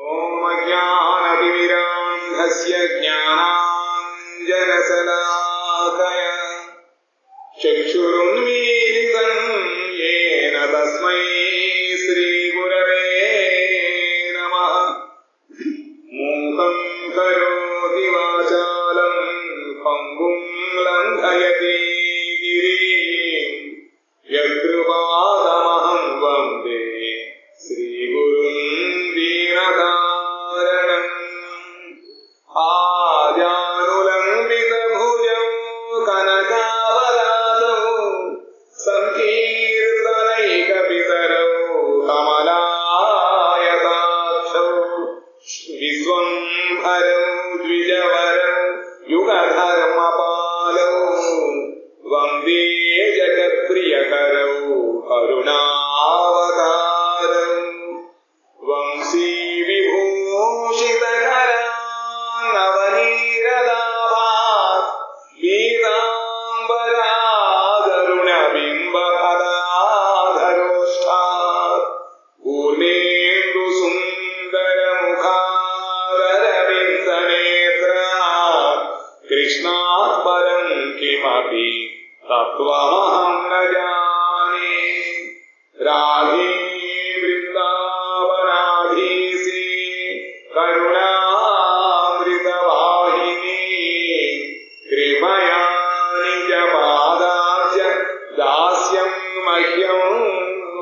ఓం అజ్ఞానతిమిరాంధస్య జ్ఞానాంజనశలాకయ చక్షురున్మీలితం యేన తస్మై శ్రీగురవే నమః. మూకం కరోతి వాచాలం పంగుం లంఘయతి గిరిం యత్కృపాతమహం వందే శ్రీగురుం దీనతారణం. ఆద్యానులంబితభుజం కనకావదాతౌ సంకీర్తనైకపితరౌ కమలాయతాక్షౌ విశ్వంభరౌ ద్విజవరౌ యుగధర్మపాలౌ వందే జగత్ప్రియకరౌ కరుణావతారౌ వంశీ విభూషితకరాన్నవనీరదాభాత్ పీతాంబరాగరుణబింబఫలాధరోష్ఠాత్ పూర్ణేందు సుందరముఖారవిందనేత్రాత్ కృష్ణాత్ పరం కిమపి తత్వమహం న జానే. రాధే వృందావనాధీసి కరుణామృతవాహిని కృపయా నిజపాదాబ్జ దాస్యం మహ్యం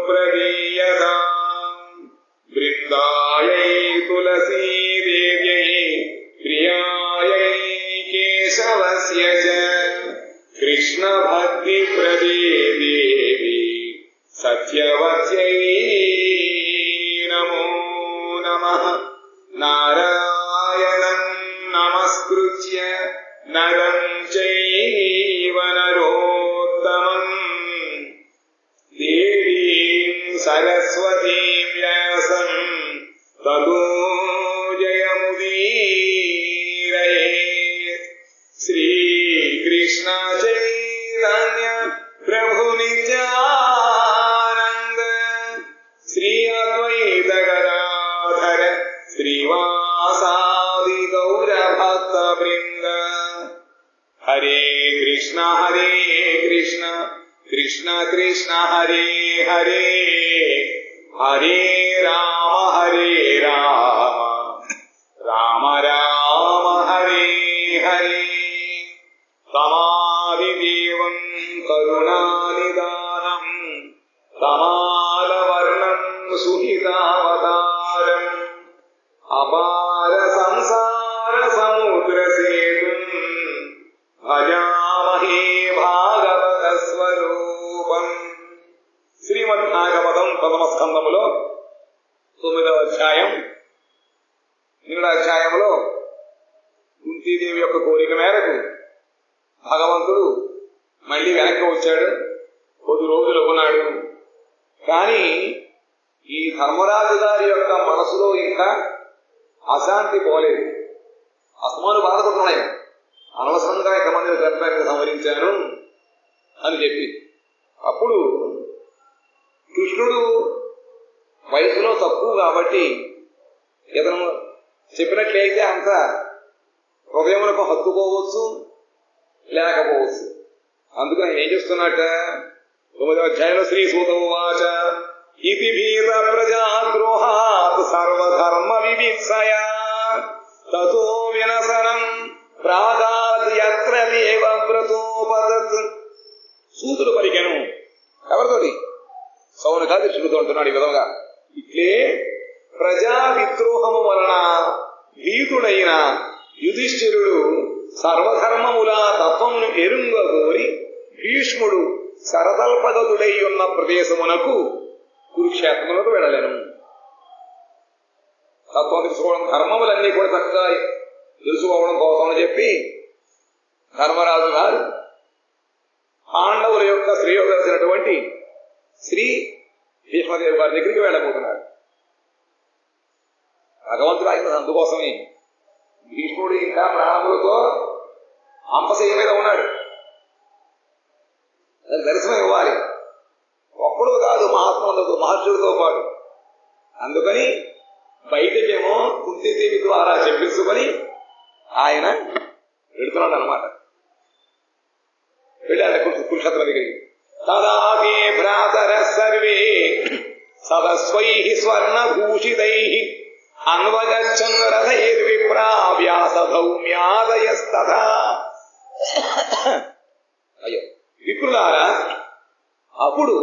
ప్రదీయతాం. బృందాయై తులసీదేవ్యై ప్రియాయై కేశవస్య చ కృష్ణ భక్తి ప్రదే దేవి సత్యవత్యై నమో నమః. నారాయణం నమస్కృత్య నరం చైవ నరోత్తమం దేవీం సరస్వతీం వ్యాసం తతో జయముదీరయేత్. శ్రీకృష్ణ చైతన్య ప్రభు నిత్యానంద శ్రీ అద్వైత గదాధర శ్రీవాసాది గౌరభక్త బృంద. హరే కృష్ణ కృష్ణ కృష్ణ హరే హరే హరే రామ రామ రామ హరే హరే. తమాదిదేవం కరుణానిదానం తమాలవర్ణం సుహితావతారం అపార సంసార సముద్ర సేతుం భజామహే భాగవత స్వరూపం. శ్రీమద్భాగవతం ప్రథమ స్కందములో 9వ అధ్యాయం. నిన్నటి అధ్యాయంలో కుంతీదేవి యొక్క కోరిక మేరకు భగవంతుడు మళ్ళీ వెనక్కి వచ్చాడు. కొద్ది రోజులు ఉన్నాడు. కానీ ఈ ధర్మరాజు గారి యొక్క మనసులో ఇంకా అశాంతి పోలేదు. అస్మాను బాధపడుతున్నాయి. అనవసరంగా ఇంతమంది గర్భాన్ని సంహరించాను అని చెప్పి. అప్పుడు కృష్ణుడు వయసులో తక్కువ కాబట్టి ఇతను చెప్పినట్లయితే అంత హృదయములకు హత్తుకోవచ్చు, లేకపోవచ్చు. అందుకని ఏం చేస్తున్నట్ట 9వ అధ్యాయంలో శ్రీ సూత ఉవాచ ఇతి భీత ప్రజాద్రోహాత్ సర్వధర్మ వివిత్సయా తతో వినసనం ప్రాగాద్ యత్ర దేవవ్రతోపతత్. సూతుడు పలికెను. ఎవరితోటి? సౌనకాదిత్యుడితో అంటున్నాడు ఈ విధంగా. ఇట్లే ప్రజా విద్రోహము వలన భీతుడైన యుధిష్ఠిరుడు సర్వధర్మముల తత్వమును ఎరుంగగోరి భీష్ముడు శరతల్పగతుడై ఉన్న ప్రదేశమునకు కురుక్షేత్రములకు వెడలెను. తత్వం తెలుసుకోవడం, ధర్మములన్నీ కూడా చక్కగా తెలుసుకోవడం కోసం అని చెప్పి ధర్మరాజు గారు పాండవుల యొక్క శ్రేయోదర్శినటువంటి శ్రీ భీష్మదేవి గారి దగ్గరికి వెళ్ళబోతున్నాడు. భగవంతుడు ఆయన అందుకోసమే భీష్ముడు ఇంకా ప్రాణములతో అంపశయ్య మీద ఉన్నాడు. దర్శనం ఇవ్వాలి. ఒక్కడు కాదు, మహాత్ములతో మహర్షులతో పాటు. అందుకని బయటకేమో కుంతీదేవి ద్వారా చెప్పించుకొని ఆయన వెళుతున్నాడు అనమాట. వెళ్ళాడు కురుక్షేత్రం దగ్గరికి. తదాపి భ్రాతర సర్వే సదస్వై స్వర్ణభూషితై అన్వగచ్చన్ రథైర్విప్రా వ్యాసధౌమ్యాదయస్తథా. అయ్యో విప్రులారా, అప్పుడు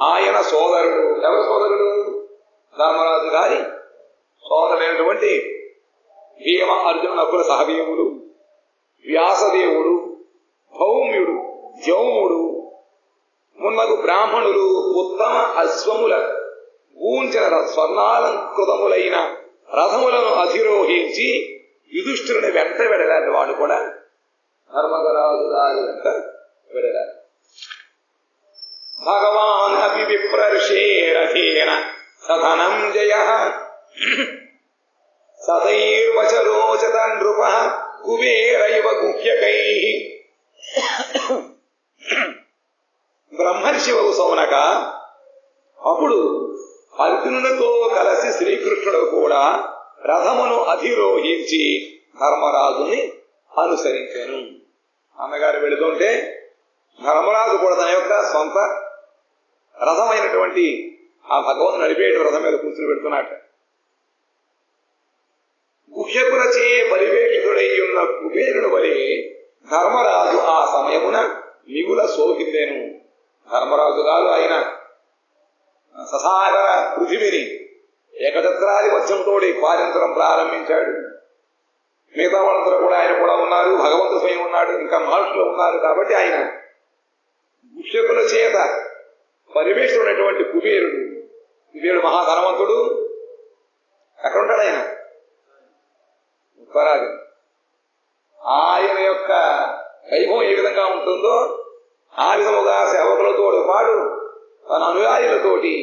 ఆయన సోదరుడు, ఎవరు సోదరుడు? ధర్మరాజు గారి సోదరుడైనటువంటి భీమ అర్జున నకుల సహదేవుడు, వ్యాసదేవుడు, భౌమ్యుడు, జౌముడు మున్నగు బ్రాహ్మణులు ఉత్తమ అశ్వముల ఊంచిన స్వర్ణాలంకృతములైన రథములను అధిరోహించి యుధిష్ఠిరుని వెంట వెడలాడు. వాడు కూడా ధర్మరాజు గారి వెంట వెడలాడు. భగవాన్ అపి విప్రర్షేరథేన సధనంజయ సదైర్వచరోచత నృప కుబేరైవ గుహ్యకై. బ్రహ్మర్షివవు సౌనక, అప్పుడు అర్జునునితో కలిసి శ్రీకృష్ణుడు కూడా రథమును అధిరోహించి ధర్మరాజుని అనుసరించాను. అన్నగారు వెళుతుంటే ధర్మరాజు కూడా తన యొక్క సొంత రథమైనటువంటి ఆ భగవంతుడు నడిపేట రథం మీద కూర్చుని పెడుతున్నట్ట. గుహ్యకులచే పరివేషితుడై ఉన్న కుబేరుడు వలె ధర్మరాజు ఆ సమయమున మిగుల శోభిందెను. ధర్మరాజు గారు ఆయన ససాగర పృథివిని ఏకఛత్రాధిపత్యంతో పాలించడం ప్రారంభించాడు. మిగతా వాళ్ళందరూ కూడా ఆయన కూడా ఉన్నారు, భగవంతుడు స్వయం ఉన్నాడు, ఇంకా మహర్షులు ఉన్నారు. కాబట్టి ఆయన గుహ్యకుల చేత పరివేషుడైనటువంటి కుబేరుడు మహాధనవంతుడు. ఎక్కడ ఉంటాడు ఆయన? ఉత్తరాది. ఆయన యొక్క వైభవం ఏ విధంగా ఉంటుందో ఆ విధముగా సేవకులతో పాటు తన అనుయాయులతోటి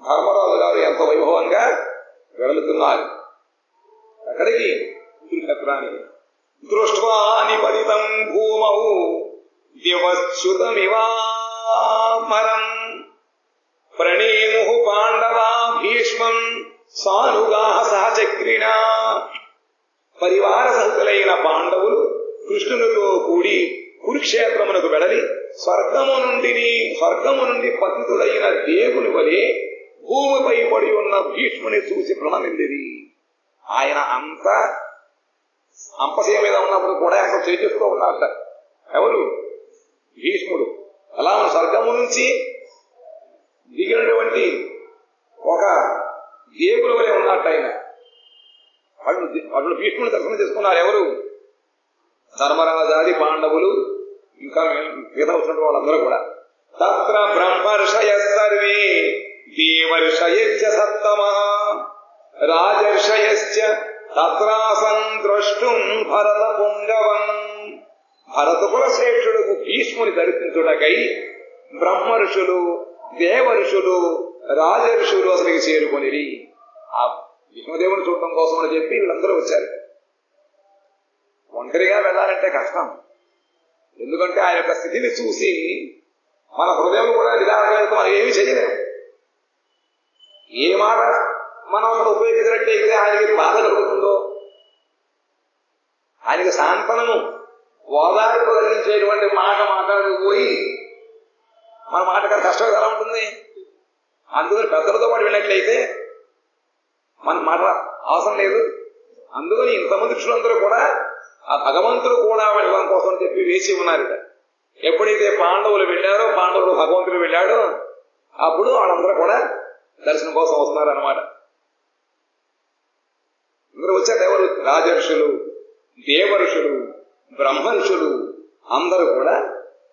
ధర్మరాజు గారు ఎంత వైభవంగా వెళుతున్నారు. అక్కడికి కురుక్షేత్రానికి. దృష్ట్వా నిపతితం భూమౌ దివశ్యుతమివామరం ప్రణేముః పాండవా భీష్మం సానుగాః సహచక్రిణా. పరివార సహితులైన పాండవులు కృష్ణునితో కూడి కురుక్షేత్రమునకు వెడలి స్వర్గము నుండి పతితుడైన దేవుని వలె భూమిపై పడి ఉన్న భీష్ముని చూసి ప్రణమిల్లిరి. ఆయన అంత అంపశయ మీద ఉన్నప్పుడు కూడా అక్కడ చేస్తూ ఉన్నారట. ఎవరు? భీష్ముడు. అలా స్వర్గము నుంచి దిగినటువంటి ఒక దేవుని వలె ఉన్నట్టు ఆయన. వాళ్ళు భీష్ముని దర్శనం చేసుకున్నారు. ఎవరు? ధర్మరాజాది పాండవులు, ఇంకా మిగతా వచ్చినట్టు వాళ్ళందరూ కూడా. తత్ర బ్రహ్మర్షయ సర్వే దేవర్షయశ్చ సత్తమః రాజర్షయశ్చ తత్రాసన్ ద్రష్టుం భరత పుంగవం. భరతకుల శ్రేష్ఠుడు భీష్ముని దర్శించుటకై బ్రహ్మర్షులు, దేవర్షులు, రాజర్షులు అసలుకి చేరుకొనిరి. ఆ విష్ణుదేవుని చూడటం కోసం అని చెప్పి వీళ్ళందరూ వచ్చారు. ఒంటరిగా వెళ్ళాలంటే కష్టం. ఎందుకంటే ఆయన యొక్క స్థితిని చూసి మన హృదయం కూడా విధానం మనం ఏమి చేయలేము. ఏ మాట మనం అక్కడ ఉపయోగించినట్లయితే ఆయనకి బాధ కలుగుతుందో, ఆయనకి సాంతనము ఓదార్పు కలిగించేటువంటి మాట మాట్లాడకపోయి మన మాట కష్టం ఎలా ఉంటుంది? అందుకని పెద్దలతో పాటు వెళ్ళినట్లయితే మన మాట అవసరం లేదు. అందుకని ఇంతమంది ఋషులందరూ కూడా ఆ భగవంతుడు కూడా వెళ్ళడం కోసం చెప్పి వేసి ఉన్నారు. ఎప్పుడైతే పాండవులు వెళ్ళారో, పాండవులు భగవంతుడు వెళ్ళాడో, అప్పుడు వాళ్ళందరూ కూడా దర్శనం కోసం వస్తున్నారు అన్నమాట. అందరూ వచ్చారు. ఎవరు? రాజర్షులు, దేవర్షులు, బ్రహ్మర్షులు అందరూ కూడా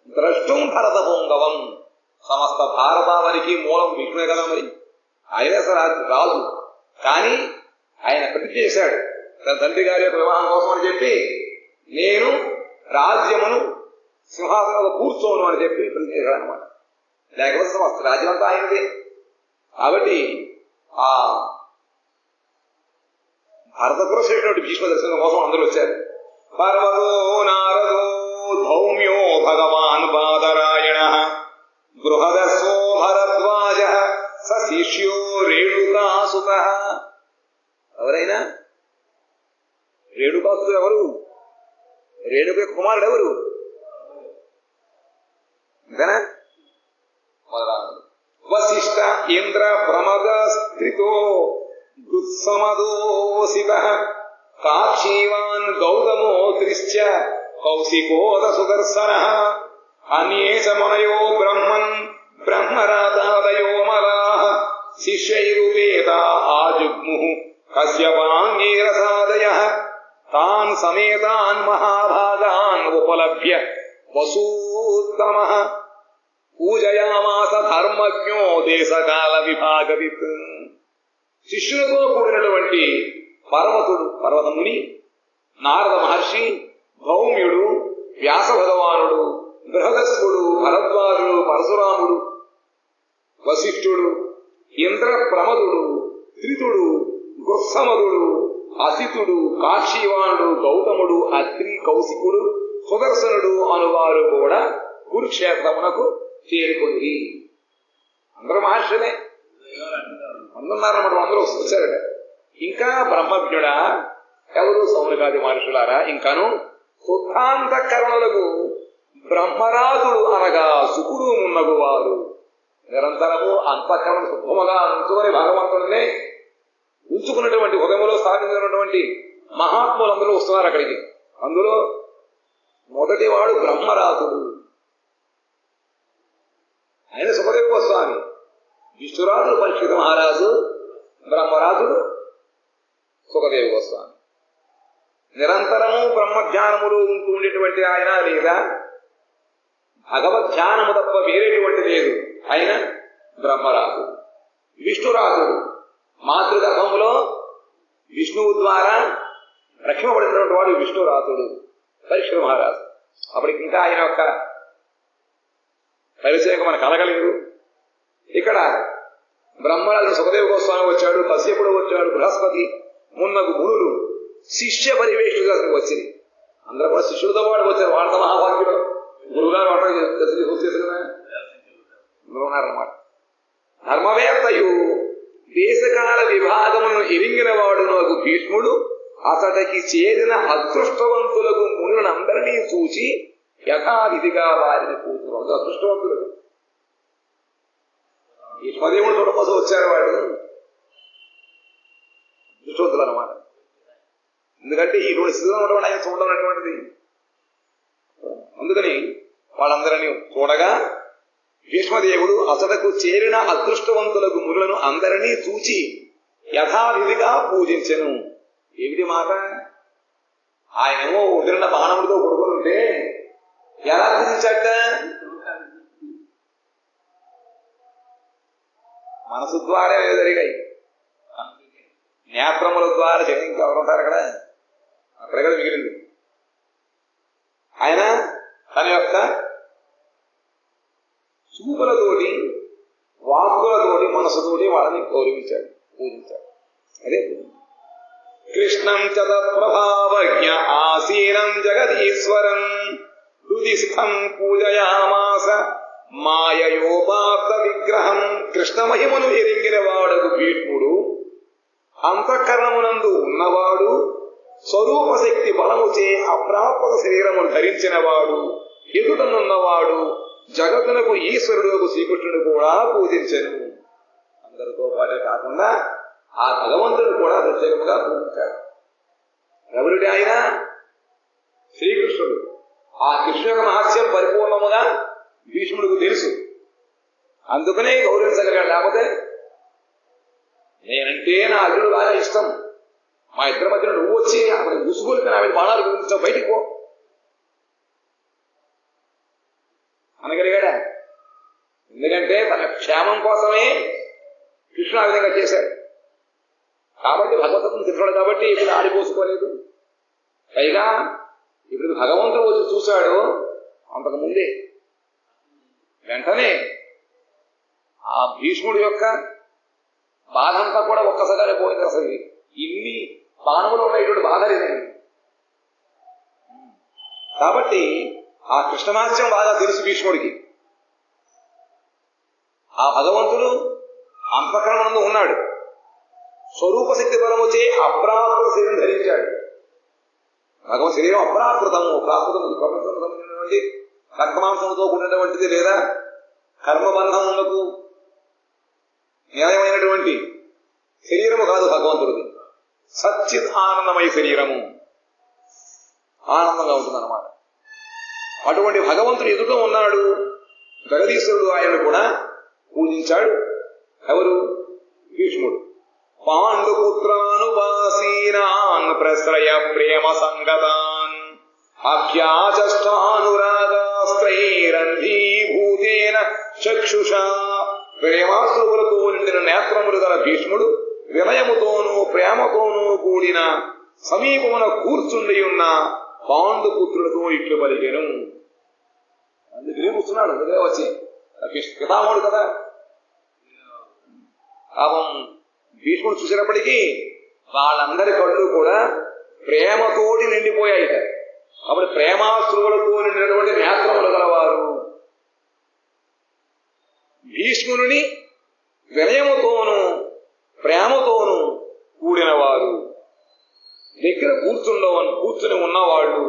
ద్రష్టం భరత పుంగవం. సమస్త భారతావనికి మూలం విష్ణువే కదా. మరి ఆయనే రాజు, కానీ ఆయన ప్రతిజ్ఞ చేశాడు తన తండ్రి గారి యొక్క వివాహం కోసం అని చెప్పి, నేను రాజ్యమును సింహాసనంలో కూర్చోను అని చెప్పి ప్రతిజ్ఞ చేశాడు అనమాట. లేకపోతే సమస్త రాజ్యం అంతా ఆయనదే. కాబట్టి ఆ భరతపుర శ్రేష్ఠుడు భీష్మ దర్శనం కోసం అందరూ వచ్చారు. పర్వతో నారదో ధౌమ్యో భగవాన్ బాదరాయణ బృహదస్వో భరద్వాజ శిష్యో రేణుకాసుత. ఎవరైనా రేణుకాసుడు ఎవరు? రేణుక కుమారుడు ఎవరు? అంతేనా? వశిష్ట ఇంద్ర ప్రమద స్థితో గుత్సమదోసిత కాక్షీవాన్ గౌతమోత్రిశ్చ కౌశికోద సుదర్శన అన్యేష మనయో బ్రహ్మన్ బ్రహ్మరాతాదయో మలాః శిష్యైరుపేత ఆజుగ్ము కశ్యపాంగీరసాదయః తాన్ సమేతాన్ మహాభాగాన్ ఉపలభ్య వసూత్తమః పూజయామాస ధర్మజ్ఞో దేశకాల విభాగవిత్. శిష్యులతో కూడినటువంటి పర్వతముని, నారద మహర్షి, భౌమ్యుడు, వ్యాస భగవానుడు, బృహదస్సుడు, భరద్వాజుడు, పరశురాముడు, వశిష్ఠుడు, ఇంద్ర ప్రమదుడు, త్రితుడు, గుత్సమదుడు, అసితుడు, కాక్షీవానుడు, గౌతముడు, అత్రి, కౌశికుడు, సుదర్శనుడు అనువారు కూడా కురుక్షేత్రమునకు చేరుకుంది. అందరూ మహర్షులే, అందున్నారన్నమాట. అందరూ వచ్చారట. ఇంకా బ్రహ్మజ్ఞుడా ఎవరు? సౌనకాది మహర్షులారా, ఇంకాను శుద్ధాంతఃకరణులకు బ్రహ్మరాజుడు అనగా సుకుడు మున్నగు వారు నిరంతరము అంతఃకరణ శుద్ధముగా ఉంచుకొని భగవంతుడినే ఉంచుకున్నటువంటి హృదయంలో స్థాపించినటువంటి మహాత్ములందరూ వస్తున్నారు అక్కడికి. అందులో మొదటి వాడు బ్రహ్మరాజుడు. ఆయన సుఖదేవ గోస్వామి. విష్ణురాజుడు పరీక్షిత మహారాజు, బ్రహ్మరాజుడు సుఖదేవ గోస్వామి. నిరంతరము బ్రహ్మధ్యానములు ఉంటూ ఉండేటువంటి ఆయన, లేదా భగవద్ధ్యానము తప్ప వేరేటువంటి లేదు ఆయన బ్రహ్మరాజు. విష్ణురాజుడు మాతృగర్భములో విష్ణువు ద్వారా రక్షింపబడినటువంటి వాడు విష్ణురాజుడు పరీక్షిత మహారాజు. అప్పటికి ఇంకా ఆయన యొక్క పరిచయం మనకు కలగలేదు. ఇక్కడ బ్రహ్మరాజు సుఖదేవ గోస్వామి వచ్చాడు, కశ్యపుడు వచ్చాడు, బృహస్పతి మున్నగు మునులు శిష్య పరివేషులుగా వచ్చింది. అందరూ కూడా శిష్యులతో పాటు వచ్చారు. వార్త మహావాక్యుడు గురువుగారు ఉన్నారన్నమాట. ధర్మవేత్తయు దేశకాల విభాగమును ఎరింగిన వాడు నాకు భీష్ముడు అతడికి చేరిన అదృష్టవంతులకు మునులను అందరినీ చూచి యథావిధిగా వారిని పూజలు. అదృష్టవంతులు భీష్మదేవుడు చూడకోసం వచ్చారు. వాడు అదృష్టవంతులు అన్నమాట. ఎందుకంటే ఈ రెండు స్థితిలో ఉన్నటువంటి ఆయన చూడడం అనేటువంటిది. అందుకని వాళ్ళందరినీ చూడగా భీష్మదేవుడు అతడకు చేరిన అదృష్టవంతులకు మునులను అందరినీ చూచి యథావిధిగా పూజించెను. ఏమిటి మాట? ఆయనేమో ఉదిరిన బాణములతో కొడుకుని ఉంటే ఎలా పూజించాట? మనసు ద్వారా జరిగాయి, నేత్రముల ద్వారా చేయడం. ఇంకెవరు ఉంటారు అక్కడ? అక్కడే కదా మిగిలింది. ఆయన తన యొక్క చూపులతోటి, వాక్కులతోటి, మనసుతోటి వాళ్ళని గౌరవించాడు, పూజించాడు. అదే కృష్ణం చతప్రభావజ్ఞ ఆసీనం జగదీశ్వరం హృదిస్థం పూజయామాస మాయయోపాత్త విగ్రహం. కృష్ణమహిమను ఎరింగిన వాడకు భీష్ముడు, అంతఃకరణమునందు ఉన్నవాడు, స్వరూప శక్తి బలముచే అప్రాప్త శరీరమును ధరించిన వాడు, ఎదుటనున్నవాడు, జగత్తునకు ఈశ్వరుడు శ్రీకృష్ణుడు కూడా పూజించను. అందరితో పాటే కాకుండా ఆ భగవంతుడు కూడా ప్రత్యేకంగా పూజించాడు. ఎవరుడి ఆయన? శ్రీకృష్ణుడు. ఆ కృష్ణ యొక్క మహత్యం పరిపూర్ణముగా భీష్ముడికి తెలుసు. అందుకనే గౌరవించగలిగాడు. లేకపోతే నేనంటే నా అల్లుడు బాగా ఇష్టం, మా ఇద్దరి మధ్యన నువ్వు వచ్చి అక్కడ ముసుగులకి నా మీద బాణాలు గురించావు, బయటికి పో అనగలిగాడా? ఎందుకంటే తన క్షేమం కోసమే కృష్ణుడు ఆ విధంగా చేశాడు. కాబట్టి భగవంతుని తిట్టాడు కాబట్టి ఇప్పుడు ఆడిపోసుకోలేదు. పైగా ఇప్పుడు భగవంతుడు వచ్చి చూశాడు అంతకు ముందే. వెంటనే ఆ భీష్ముడి యొక్క బాధ అంతా కూడా ఒక్కసారి పోయింది. అసలు ఇన్ని బాణములు ఉన్నటువంటి బాధ లేదండి. కాబట్టి ఆ కృష్ణమహత్యం బాగా తెలుసు భీష్ముడికి. ఆ భగవంతుడు అంతఃకరణంలో ఉన్నాడు, స్వరూప శక్తి బలముచే అప్రాప్త శరీరం ధరించాడు. భగవత్ శరీరం అప్రాకృతము, ప్రాకృతము ప్రపంచం సంబంధించినటువంటి రక్తమాంసంతో కూడినటువంటిది లేదా కర్మబంధములకు న్యాయమైనటువంటి శరీరము కాదు భగవంతుడిది. సచ్చిత్ ఆనందమయ శరీరము, ఆనందంగా ఉంటుందన్నమాట. అటువంటి భగవంతుడు ఎదుట ఉన్నాడు. జగదీశ్వరుడు ఆయనను కూడా పూజించాడు. ఎవరు? భీష్ముడు. పాండుపుత్రానువాసీనాన్ ప్రశ్రయ ప్రేమ సంగతాన్ అభ్యాచష్టానురాగాస్త్రైరంధీభూతేన చక్షుషా. ప్రేమాశ్రువులతో నిండిన నేత్రములు గల భీష్ముడు వినయముతోనూ ప్రేమతోనూ కూడిన సమీపమున కూర్చుండి ఉన్న పాండుపుత్రులతో ఇట్లు పలికెను. అందుకే కూర్చున్నాడు. అందుకే వచ్చి పితామహుడు కదా. పాపం భీష్ముడు చూసినప్పటికీ వాళ్ళందరి కళ్ళు కూడా ప్రేమతోటి నిండిపోయాయి. కాబట్టి ప్రేమాశ్రువులతో నిండినటువంటి నేత్రములు గలవారు భీష్ముని వినయముతోనూ ప్రేమతోనూ కూడినవారు దగ్గర కూర్చుని ఉన్నవాళ్ళు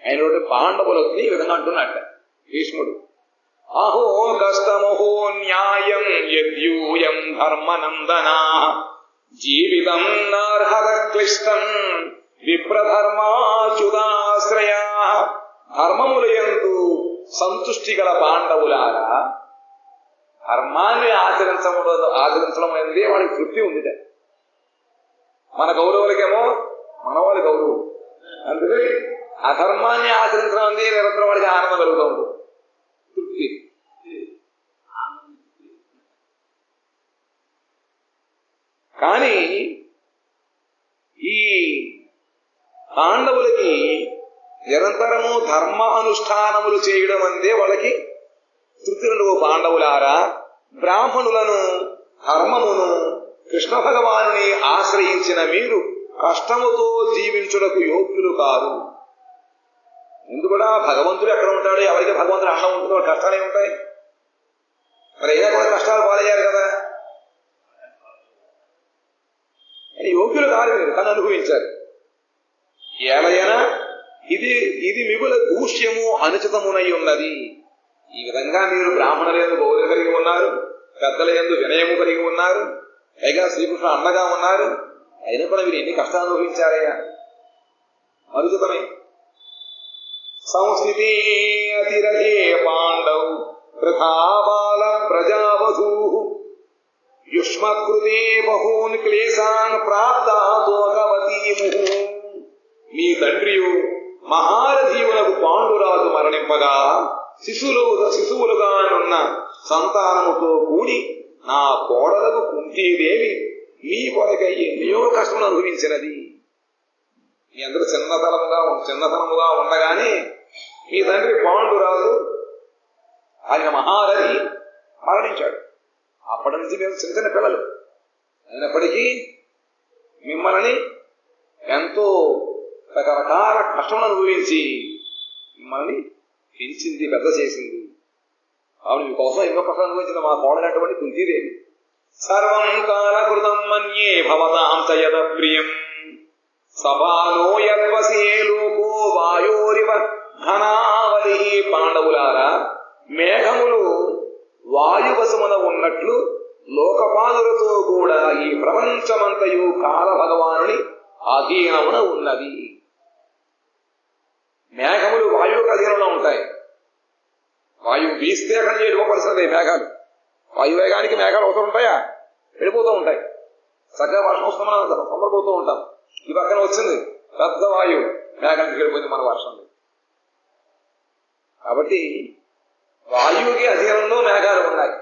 ఆయన పాండవులకి ఈ విధంగా అంటున్నట్ట భీష్ముడు. అహో కష్టమహో న్యాయం యద్యూయం ధర్మనందనా జీవితం నార్హత క్లిష్టం విప్రధర్మాచ్యుతాశ్రయా. ధర్మములయందు సంతుష్టి గల పాండవులారా, ధర్మాన్ని ఆచరించడం అనేది వాడికి తృప్తి ఉంది. మన గౌరవులకేమో మనవాళ్ళ గౌరవులు, అందుకే అధర్మాన్ని ఆచరించడం అనేది నిరంతరం వాడికి ఆనందం కలుగుతూ ఉంటుంది, తృప్తి. కానీ ఈ పాండవులకి నిరంతరము ధర్మ అనుష్ఠానములు చేయడం అందే వాళ్ళకి తృప్తి. పాండవులారా, బ్రాహ్మణులను ధర్మమును కృష్ణ భగవానుని ఆశ్రయించిన మీరు కష్టముతో జీవించుటకు యోగ్యులు కారు. ఎందుకూడా భగవంతుడు ఎక్కడ ఉంటాడు? ఎవరికి భగవంతుడు అండం ఉంటుందో వాడు కష్టాలే ఉంటాయి. మరి అయినా కూడా కష్టాలు పాలయ్యారు కదా. యోగ్యులు కాదు మీరు, కానీ అనుభవించారు. ఏలైనా ఇది మిగుల దూష్యము అనుచితమునై ఉన్నది. ఈ విధంగా మీరు బ్రాహ్మణులందు గౌరవం కలిగి ఉన్నారు, పెద్దలందు వినయము కలిగి ఉన్నారు, పైగా శ్రీకృష్ణ అండగా ఉన్నారు. అయినా కూడా మీరు ఎన్ని కష్టాలు అనుభవించారయ్యా, అనుచితమే. సంస్థితే అతిరథే పాండౌ వృథా బాల ప్రజావధూ యుష్మకృతే బహూన్ క్లేశాన్ ప్రాప్తాతోకవతీ ముహు. మీ తండ్రియు మహారథీవులకు పాండురాజు మరణింపగా శిశువులుగానున్న సంతానముతో కూడి నా కోడలకు కుంతీదేవి మీ కొరకై ఎన్నో కష్టములు అనుభవించినది. మీ అందరూ చిన్నతనముగా ఉండగానే మీ తండ్రి పాండురాజు ఆయన మహారథి మరణించాడు. అప్పటి నుంచి మేము చిన్న చిన్న పిల్లలు అయినప్పటికీ మిమ్మల్ని ఎంతో రకరకాల కష్టములు అనుభవించి మిమ్మల్ని పెంచింది, పెద్ద చేసింది. ఆవిడ మీకోసం ఎన్నో కష్టం అనుభవించిన మా కోడలటువంటి కుంతీదేవి. సర్వం కాలకృతం మన్యే భవతాం చ యద ప్రియం సబాలో యద్వసే లోకో వాయోరివ ఘనావలి. పాండవులారా, మేఘములు వాయువశమున ఉన్నట్లు లోకపాలులతో కూడా ఈ ప్రపంచమంతయు కాల భగవానుని అధీనమున ఉన్నది. మేఘములు వాయువుకు అధీనంలో ఉంటాయి. వాయువు వీస్తే అక్కడ వెళ్ళిపోవలసినది. మేఘాలు వాయువేగానికి మేఘాలు అవసరం ఉంటాయా? వెళ్ళిపోతూ ఉంటాయి. చక్కగా వర్షం వస్తామని సంబరపోతూ ఉంటాం. ఈ పక్కన వచ్చింది పెద్ద వాయువు, మేఘానికి వెళ్ళిపోయింది మన వర్షం. కాబట్టి వాయువుకి అధీనంలో మేఘాలు ఉన్నాయి.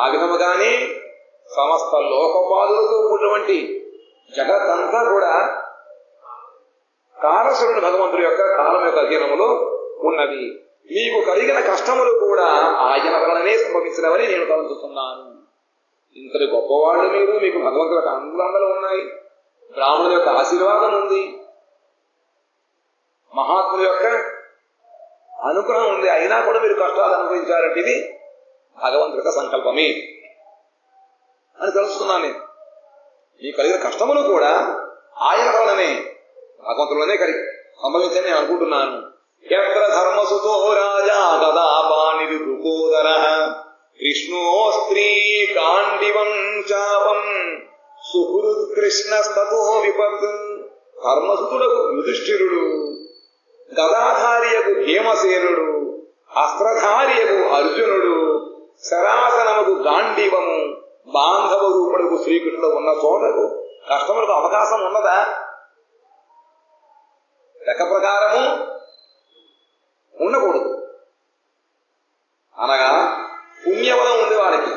ఆ విధముగానే సమస్త లోకపాదులతో కూడినటువంటి జగత్తంతా కూడా కాలస్వరుని భగవంతుడి యొక్క కాలం యొక్క అధీనములో ఉన్నది. మీకు కలిగిన కష్టములు కూడా ఆయన వలననే సంభవించినవని నేను తలంచుతున్నాను. ఇంతటి గొప్పవాళ్ళు మీరు, మీకు భగవంతుడి యొక్క అంగుళంగలు ఉన్నాయి, బ్రాహ్మణుల యొక్క ఆశీర్వాదం ఉంది, మహాత్ముల యొక్క అనుగ్రహం ఉంది. అయినా కూడా మీరు కష్టాలు అనుభవించారంటే ఇది భగవంతుడి యొక్క సంకల్పమే అని తెలుసుకున్నాను నేను. మీకు కలిగిన కష్టములు కూడా ఆయన వలననే, భగవంతులనే సంభవించని నేను అనుకుంటున్నాను. ఎత్ర ధర్మసుతో రాజా గదాపాణి రుకోదర కృష్ణో స్త్రీ గాండివం చాపం సుహృత్కృష్ణస్తతో విపత్. ధర్మసుతుడకు యుధిష్ఠిరుడు, గదాధార్యకు భీమసేనుడు, అస్త్రధార్యకు అర్జునుడు, శరాసనముకు గాంధీవము, బాంధవ రూపుడుకు శ్రీకృష్ణుడు ఉన్న చోటకు కష్టములకు అవకాశం ఉన్నదా? లెక్క ప్రకారము ఉండకూడదు. అనగా పుణ్యబలం ఉంది, వారికి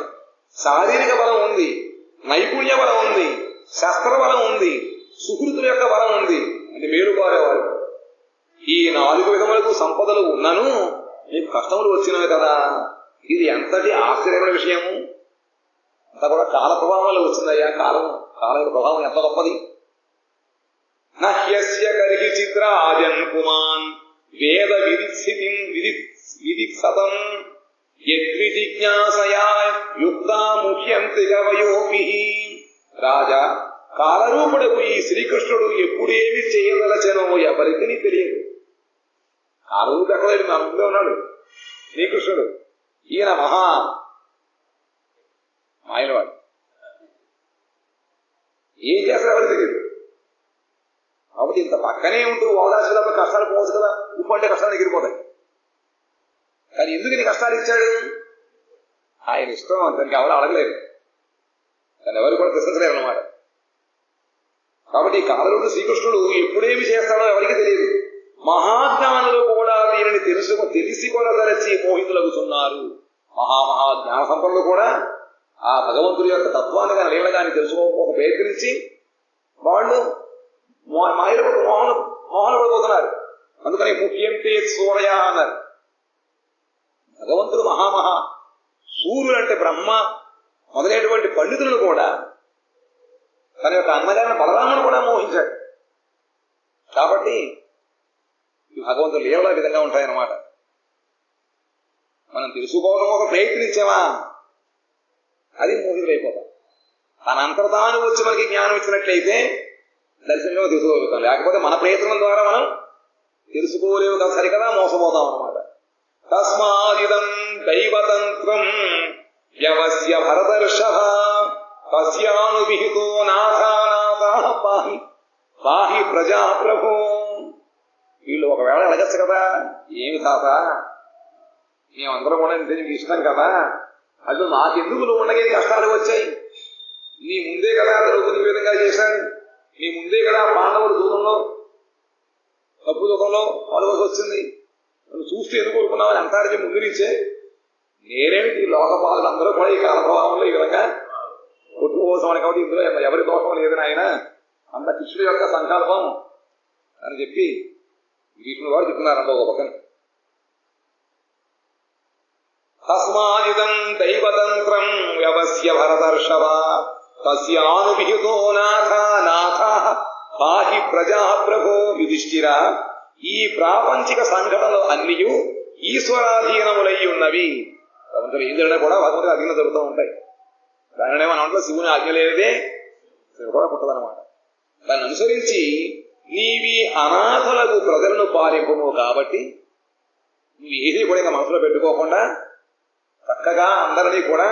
శారీరక బలం ఉంది, నైపుణ్య బలం ఉంది, శస్త్ర బలం ఉంది, సుకృతుల యొక్క బలం ఉంది. అంటే మేలు కోరేవారు. ఈ 4 విధములకు సంపదలు ఉన్నను నీకు కష్టములు వచ్చినవి కదా. ఇది ఎంతటి ఆశ్చర్యమైన విషయము! అంతా కూడా కాల ప్రభావం వల్ల వచ్చిందయ్యా. కాలం యొక్క ప్రభావం ఎంత గొప్పది. నహ్యస్య కర్హి చిత్రాజన్ పుమాన్ వేద విదిత్సతం యద్విజిజ్ఞాసయా యుక్తా ముహ్యంతి కవయోపి. రాజా, కాలరూపుడకు ఈ శ్రీకృష్ణుడు ఎప్పుడేమి చేయదలచనో ఎవరికి తెలియదు. కాలరూపుడు ఎక్కడ మన ముందే ఉన్నాడు శ్రీకృష్ణుడు. ఈయన మహా మాయలవాడు. ఏం చేస్తాడు ఎవరికి తెలియదు. కాబట్టి ఇంత పక్కనే ఉంటూ ఓదార్చేటప్పుడు కష్టాలు పోవచ్చు కదా. ఉప్పు అంటే కష్టాలు ఎగిరిపోతాయి. కానీ ఎందుకు నీ కష్టాలు ఇచ్చాడు? ఆయన ఇష్టం. దానికి ఎవరు అడగలేరు, దాన్ని ఎవరు కూడా ప్రశ్నించలేరు అన్నమాట. కాబట్టి ఈ కాలరుడు శ్రీకృష్ణుడు ఎప్పుడేమి చేస్తాడో ఎవరికి తెలియదు. మహాజ్ఞానులు కూడా దీనిని తెలిసి కొనదలచి మోహితులగుతున్నారు. మహా జ్ఞాన సంపన్నులు కూడా ఆ భగవంతుడి యొక్క తత్వాన్ని కానీ లీల కానీ తెలుసుకోక ప్రయత్నించి వాళ్ళు మాయలు మోహన పడిపోతున్నారు. అందుకని ముఖ్యంతే సూర్య అన్నారు. భగవంతుడు మహామహా సూర్యుడు అంటే బ్రహ్మ మొదలైనటువంటి పండితులను కూడా తన యొక్క అన్నగారిన బలరామును కూడా మోహించాడు. కాబట్టి ఈ భగవంతుడు లీలల విధంగా ఉంటాయన్నమాట. మనం తెలుసుకోవడం ఒక ప్రయత్నించామా అది మోహితులైపోతాం. తనంతట తాను వచ్చి మనకి జ్ఞానం ఇచ్చినట్లయితే దర్శనంలో తెలుసుకోగలుగుతాం. లేకపోతే మన ప్రయత్నం ద్వారా మనం తెలుసుకోలేవు కదా, సరికదా మోసపోతాం అన్నమాట. తస్మాదిదం దైవతంత్రం వ్యవస్య భరతర్షభ తస్యానువిహితో నాథానాథ పాహి పాహి ప్రజా ప్రభో. వీళ్ళు ఒకవేళ అడగచ్చు కదా, ఏమి తాత మేమందరం కూడా నీకు ఇష్టం కదా, అటు నాకెందుకు నువ్వు ఉండగా కష్టాలు వచ్చాయి? నీ ముందే కదా ద్రౌపది విధంగా చేశాడు, నీ ముందే కదా పాండవులు దూరంలో తప్పు దూరంలో పాల్గొసి వచ్చింది, నువ్వు చూస్తే ఎందుకు కోరుకున్నావని అంటారని ముందు నుంచే నేనేమిటి లోకపాదులు అందరూ కూడా ఈ కాల ప్రభావంలో ఈ విధంగా కొట్టుకోసమని. కాబట్టి ఇందులో ఎవరి దోషం లేదని ఆయన అంత కృష్ణుడి యొక్క సంకల్పం అని చెప్పి భీష్ముడు వారు చెప్తున్నారు అందులో ఒక పక్కన. తస్మాదిదం దైవతంత్రం వ్యవస్య భరతర్షభ తస్యానువిహితో నాథ నాథ పాహి ప్రజా ప్రభో. యుధిష్ఠిర, ఈ ప్రాపంచిక సంఘటనలు అన్నీ ఈశ్వరాధీనములై ఉన్నవి. భగవంతుడు ఏం జరిగినా కూడా భగవంతుడి అధీనం జరుగుతూ ఉంటాయి. దానినే మన ఒంట్లో శివుని ఆజ్ఞ లేనిదే కూడా పుట్టదనమాట. దాన్ని అనుసరించి నీవి అనాథలకు ప్రజలను పాలింపును కాబట్టి నువ్వు ఏది కూడా ఇంకా మనసులో పెట్టుకోకుండా చక్కగా అందరినీ కూడా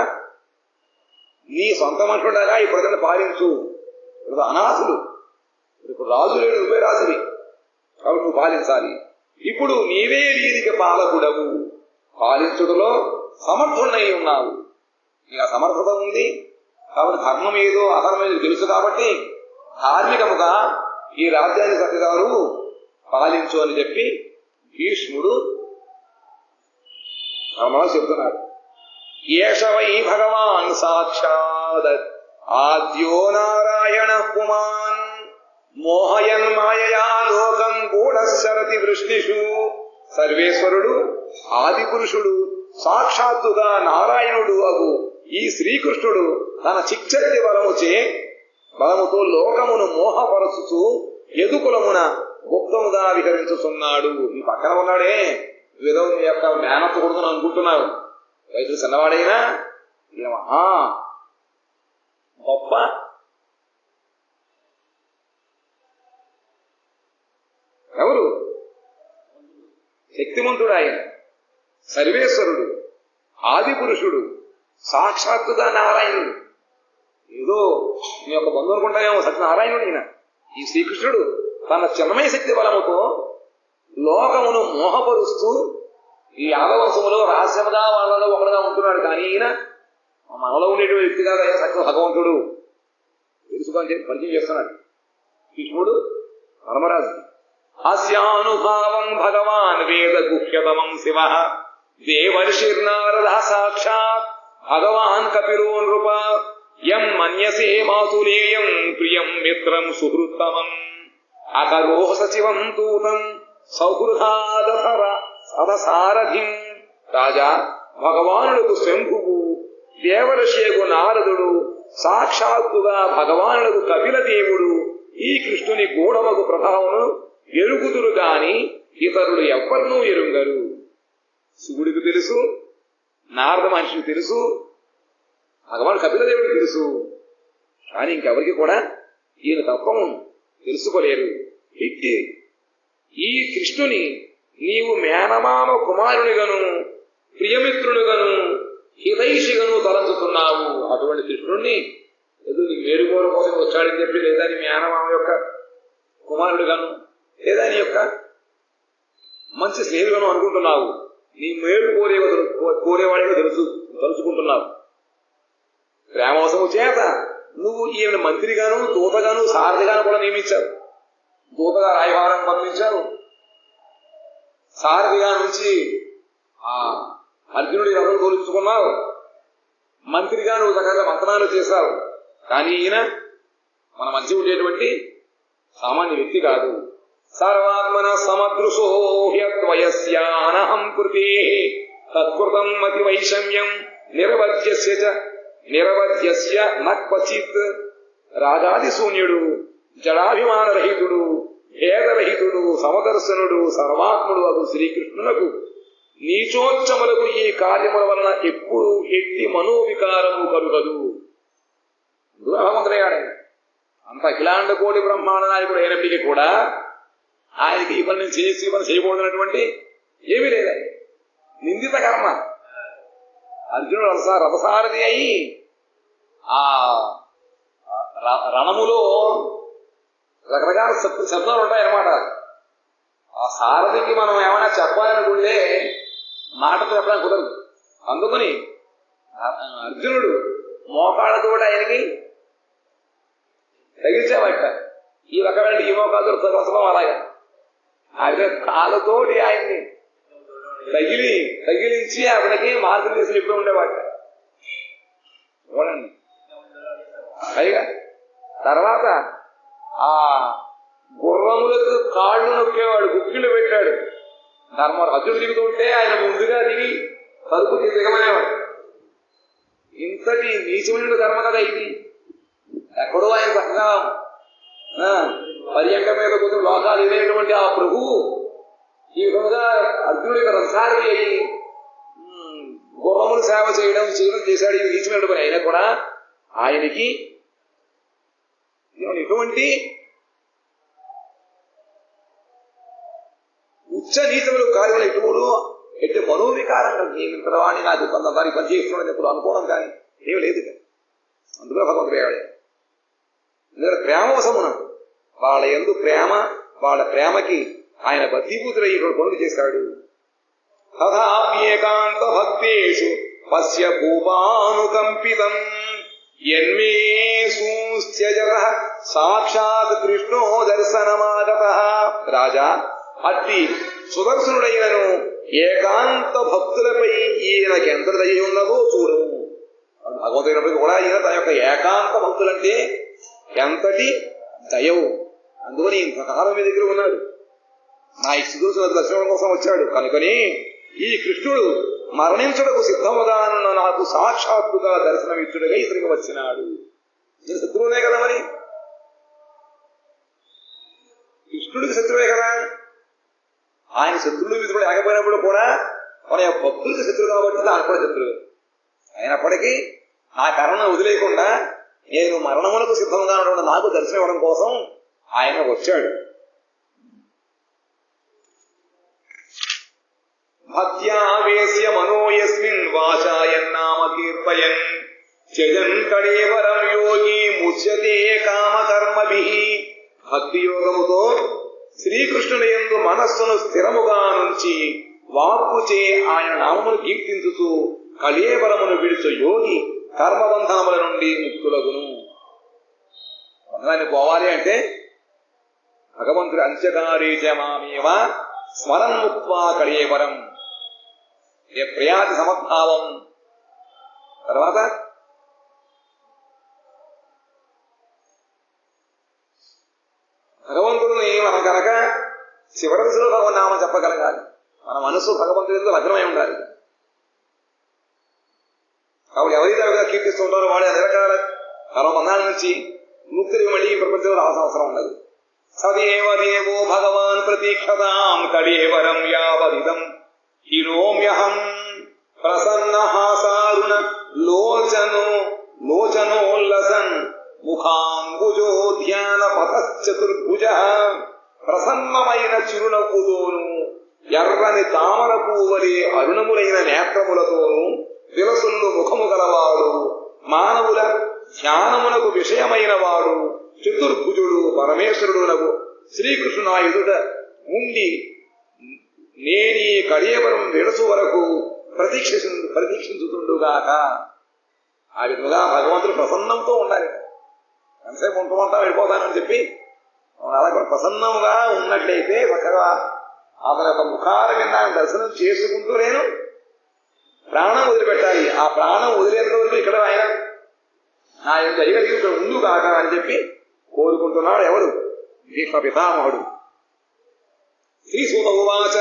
నీ సొంత మనుషులుగా ఈ ప్రజలను పాలించు. ఇప్పుడు అనాథులు, ఇప్పుడు రాజు లేడు, నువ్వే రాజువి కాబట్టి నువ్వు పాలించాలి. ఇప్పుడు నీవే వీరికి పాలకుడవు, పాలించుటలో సమర్థుడై ఉన్నావు. నీకు ఆ సమర్థత ఉంది కాబట్టి ధర్మం ఏదో అధర్మం ఏదో తెలుసు కాబట్టి ధార్మికముగా ఈ రాజ్యాన్ని చక్కగారు పాలించు అని చెప్పి భీష్ముడు చెబుతున్నాడు. ఏష వై భగవాన్ సాక్షాత్ ఆద్యో నారాయణ పుమాన్ మోహయన్ మాయయా లోకం గూఢశరతి వృష్ణిషు. సర్వేశ్వరుడు ఆది పురుషుడు సాక్షాత్తుగా నారాయణుడు అగు ఈ శ్రీకృష్ణుడు తన చిచ్చక్తి బలముతో లోకమును మోహపరచుతూ ఎదుకులమున గుప్తముగా విహరించుతున్నాడు. ఈ పక్కన ఉన్నాడే ఏదో నీ యొక్క మేనత్త కొడుకుని అనుకుంటున్నావు. వయసులు చిన్నవాడైనా గొప్ప ఎవరు? శక్తిమంతుడు ఆయన, సర్వేశ్వరుడు, ఆది పురుషుడు, సాక్షాత్తుగా నారాయణుడు. ఏదో మీ యొక్క బంధు అనుకుంటామేమో, సత్యనారాయణుడు ఈయన. ఈ శ్రీకృష్ణుడు తన చిన్నమయ శక్తి బలముతో లోకమును మోహపరుస్తూ ఈ యాదవంశములో రహస్యముగా వాళ్ళలో ఒకడుగా ఉంటున్నాడు. కానీ ఈయన మనలో ఉండేటువంటి వ్యక్తిగా సత్య భగవంతుడు తెలుసుకొని చెప్పి పరిచయం చేస్తున్నాడు కృష్ణుడు ధర్మరాజు. హాస్యానుభావం భగవాన్ వేద గుహ్యతమం శివ దేవర్షిర్నారద సాక్షాత్ భగవాన్ కపిలో నృప యం మన్యసే మాతులేయం ప్రియం మిత్రం సుహృత్తమం అకరోహ సచివం తూతం సౌహృదాదర సదసారథిం. రాజా, భగవానుడుకు శంభువు, దేవర్షియకు నారదుడు, సాక్షాత్తుగా భగవానుడుకు కపిల దేవుడు ఈ కృష్ణుని గూఢమగు ప్రభావమును ఎరుగుదురు గాని ఇతరులు ఎవ్వరూ ఎరుంగరు. శివుడికి తెలుసు, నారద మహర్షికి తెలుసు, భగవాన్ కపిల దేవుడికి తెలుసు. కానీ ఇంకెవరికి కూడా ఈయన తత్వం తెలుసుకోలేరు. ఎట్టి ఈ కృష్ణుని నీవు మేనమామ కుమారునిగను ప్రియమిత్రునిగను హితైషిగను తలంచుతున్నావు. అటువంటి కృష్ణుణ్ణి ఏదో నీ మేలుకోవడం కోసం వచ్చాడని చెప్పి, లేదా నీ మేనమామ యొక్క కుమారుడుగాను, లేదా నీ యొక్క మంచి స్నేహితులను అనుకుంటున్నావు. నీ మేలు కోరేవాడిగా తలుచుకుంటున్నావు. ప్రేమవశము చేత నువ్వు ఈయన మంత్రిగాను, దూతగాను, సారథిగాను కూడా నియమించావు. దూతగా రాయవారం పంపించావు. సారథిగా నుంచి ఆ అర్జునుడి రథం తోలుచుకున్నావు. మంత్రిగా నువ్వు చక్కగా మంత్రాలు చేశావు. కానీ ఈయన మన మధ్య ఉండేటువంటి సామాన్య వ్యక్తి కాదు. సర్వాత్మన సమదృశో హ్యద్వయస్యానహం కృతే తత్కృతం మతి వైషమ్యం నిరవధ్యస్య నక్వచిత్. రాజాది శూన్యుడు, జడాభిమానరహితుడు, భేదరహితుడు, సమదర్శనుడు, సర్వాత్ముడు అగు శ్రీకృష్ణునకు నీచోచ్చములకు ఈ కార్యముల వలన ఎప్పుడు ఎట్టి మనోవికారము కలుగదు. భగవంతుడయ్యాడు. అంత అఖిలాండ కోటి బ్రహ్మాండ నాయకుడు అయినప్పటికీ కూడా ఆయనకి ఈ పని చేసి ఈ పని చేయకూడదన్నటువంటి ఏమీ లేదా. నిందిత కర్మ. అర్జునుడు రథసారథి అయి ఆ రణములో రకరకాల శబ్దాలు ఉంటాయన్నమాట. ఆ సారథికి మనం ఏమైనా చెప్పాలనుకుంటే మాటతో చెప్పడానికి కుదరదు. అందుకని అర్జునుడు మోకాళ్ళతో ఆయనకి తగిలించామట. ఈ రకమైన ఈ మోకాలతో రసమం అలాగా ఆయన కాళ్ళతోటి ఆయన్ని తగిలించి అతనికి మార్గదర్శనం ఇప్పుడు ఉండేవాట. చూడండి. పైగా తర్వాత ఆ గుర్రములకు కాళ్ళు నొక్కేవాడు, గుక్కిళ్ళు పెట్టాడు. అర్జునుడు దిగుతుంటే ఆయన ముందుగా దిగి తలుపు దిగమనేవాడు. ఇంతటి నీచమైన కర్మ కదా ఇది. ఎక్కడో ఆయన చక్కగా పర్యంక మీద కొంచెం లోకాలు ఇదైనటువంటి ఆ ప్రభువు ఈ విధంగా అర్జునుడి యొక్క రథసారథి అయి గుర్రములు సేవ చేయడం చేశాడు. ఇది నీచమైన పని. అయినా కూడా ఆయనకి ఎటువంటి ఉచ్చ నీచములు కార్యములు ఎట్టి మనోవికారం కలిగి నాకు కొంతసారి పని చేస్తున్నాడని ఎప్పుడు అనుకోవడం కానీ ఏమి లేదు. అందులో భగవంతుడు ఎందుకంటే ప్రేమవశమున వాళ్ళ యందు ప్రేమ, వాళ్ళ ప్రేమకి ఆయన బద్దీభూతులై ఇక్కడ పనులు చేశాడు. తథాప్యేకాంత భక్తేషు పశ్య భూపానుకంపితం యన్మే సూస్త్యజత సాక్షాత్ కృష్ణో దర్శనమాగత. రాజా, అట్టి సుదర్శనుడైనను ఏకాంత భక్తులపై ఈయనకి ఎంత దయ ఉన్నదో చూడము. భగవంతుడినప్పటికీ కూడా ఈయన తన యొక్క ఏకాంత భక్తులంటే ఎంతటి దయవు. అందుకని ఇంతకాలం మీ దగ్గర ఉన్నాడు. నా ఈ సుదర్శన దర్శనం కోసం వచ్చాడు. కనుకని ఈ కృష్ణుడు మరణించుటకు సిద్ధముగానున్న నాకు సాక్షాత్తుగా దర్శనమిచ్చుడుగా ఇతనికి వచ్చినాడు. నేను శత్రువునే కదా, మరి కృష్ణుడికి శత్రువే కదా. ఆయన శత్రువులు మిత్రుడు లేకపోయినప్పుడు కూడా మన యొక్క భక్తులకి శత్రువు కాబట్టి దానికి కూడా శత్రువే. అయినప్పటికీ ఆ కర్మను వదిలేయకుండా నేను మరణములకు సిద్ధంగా ఉన్నటువంటి నాకు దర్శనం ఇవ్వడం కోసం ఆయన వచ్చాడు. భక్త్యావేశ్య మనోయస్మిన్ వాచాయన్నామ కీర్తయన్ త్యజన్ కళేవరం యోగి ముచ్యతే కామకర్మభిః. భక్తి యోగముతో శ్రీకృష్ణుని యందు మనస్సును స్థిరముగా నుంచి వాక్కుచే ఆయన నామమును కీర్తించుతూ కళేవరమును విడుచు యోగి కర్మబంధనముల నుండి ముక్తులగును. బంధనాన్ని పోవాలి అంటే భగవంతుడి అంత్యకారీచమామేవ స్మరన్ ముక్త్వా కళేవరం ఏ ప్రయాతి సమద్భావం. తర్వాత భగవంతుడిని మనం కనుక చివరి దశలో భగవన్నామం చెప్పగలగాలి. మన మనసు భగవంతుడితో లగ్నమై ఉండాలి. కాబట్టి ఎవరైతే విధంగా కీర్తిస్తూ ఉంటారో వాడు అన్ని రకాల కర్మబంధాల నుంచి ముక్తిని మళ్ళీ ఈ ప్రపంచంలో రావాల్సిన అవసరం ఉండదు. సదేవ దేవో భగవాన్ ప్రతీక్షతాం కళేవరం యావదిదం హినోమ్యహం ప్రసన్నహాసారుణ లోచనోల్లసన్ ముఖాంబుజో ధ్యాన పతశ్చతుర్భుజ. ప్రసన్నమైన చిరునవ్వుతోనూ ఎర్రని తామర పువ్వలే అరుణములైన నేత్రములతోనూ విలసుల్లు ముఖము గలవాడు, మానవుల ధ్యానమునకు విషయమైన వాడు, చతుర్భుజుడు పరమేశ్వరుడునకు శ్రీకృష్ణుడు ఆ ఎదుట ఉండి నేనీ కళేవరం విడసు వరకు ప్రతీక్షించుతుండుగాక. ఆ విధంగా భగవంతుడు ప్రసన్నంతో ఉండాలి. ఎంతసేపు ఉంటూ వెళ్ళిపోతానని చెప్పి అలా ప్రసన్నముగా ఉన్నట్లయితే చక్కగా అతని యొక్క ముఖాల మీద దర్శనం చేసుకుంటూ నేను ప్రాణం వదిలిపెట్టాలి. ఆ ప్రాణం వదిలేంత వరకు ఇక్కడ ఆయన నా యొక్క దయగలిగి ఇక్కడ ఉండు కాక అని చెప్పి కోరుకుంటున్నాడు. ఎవరు? భీష్మ పితామహుడు. శ్రీసూత ఉవాచ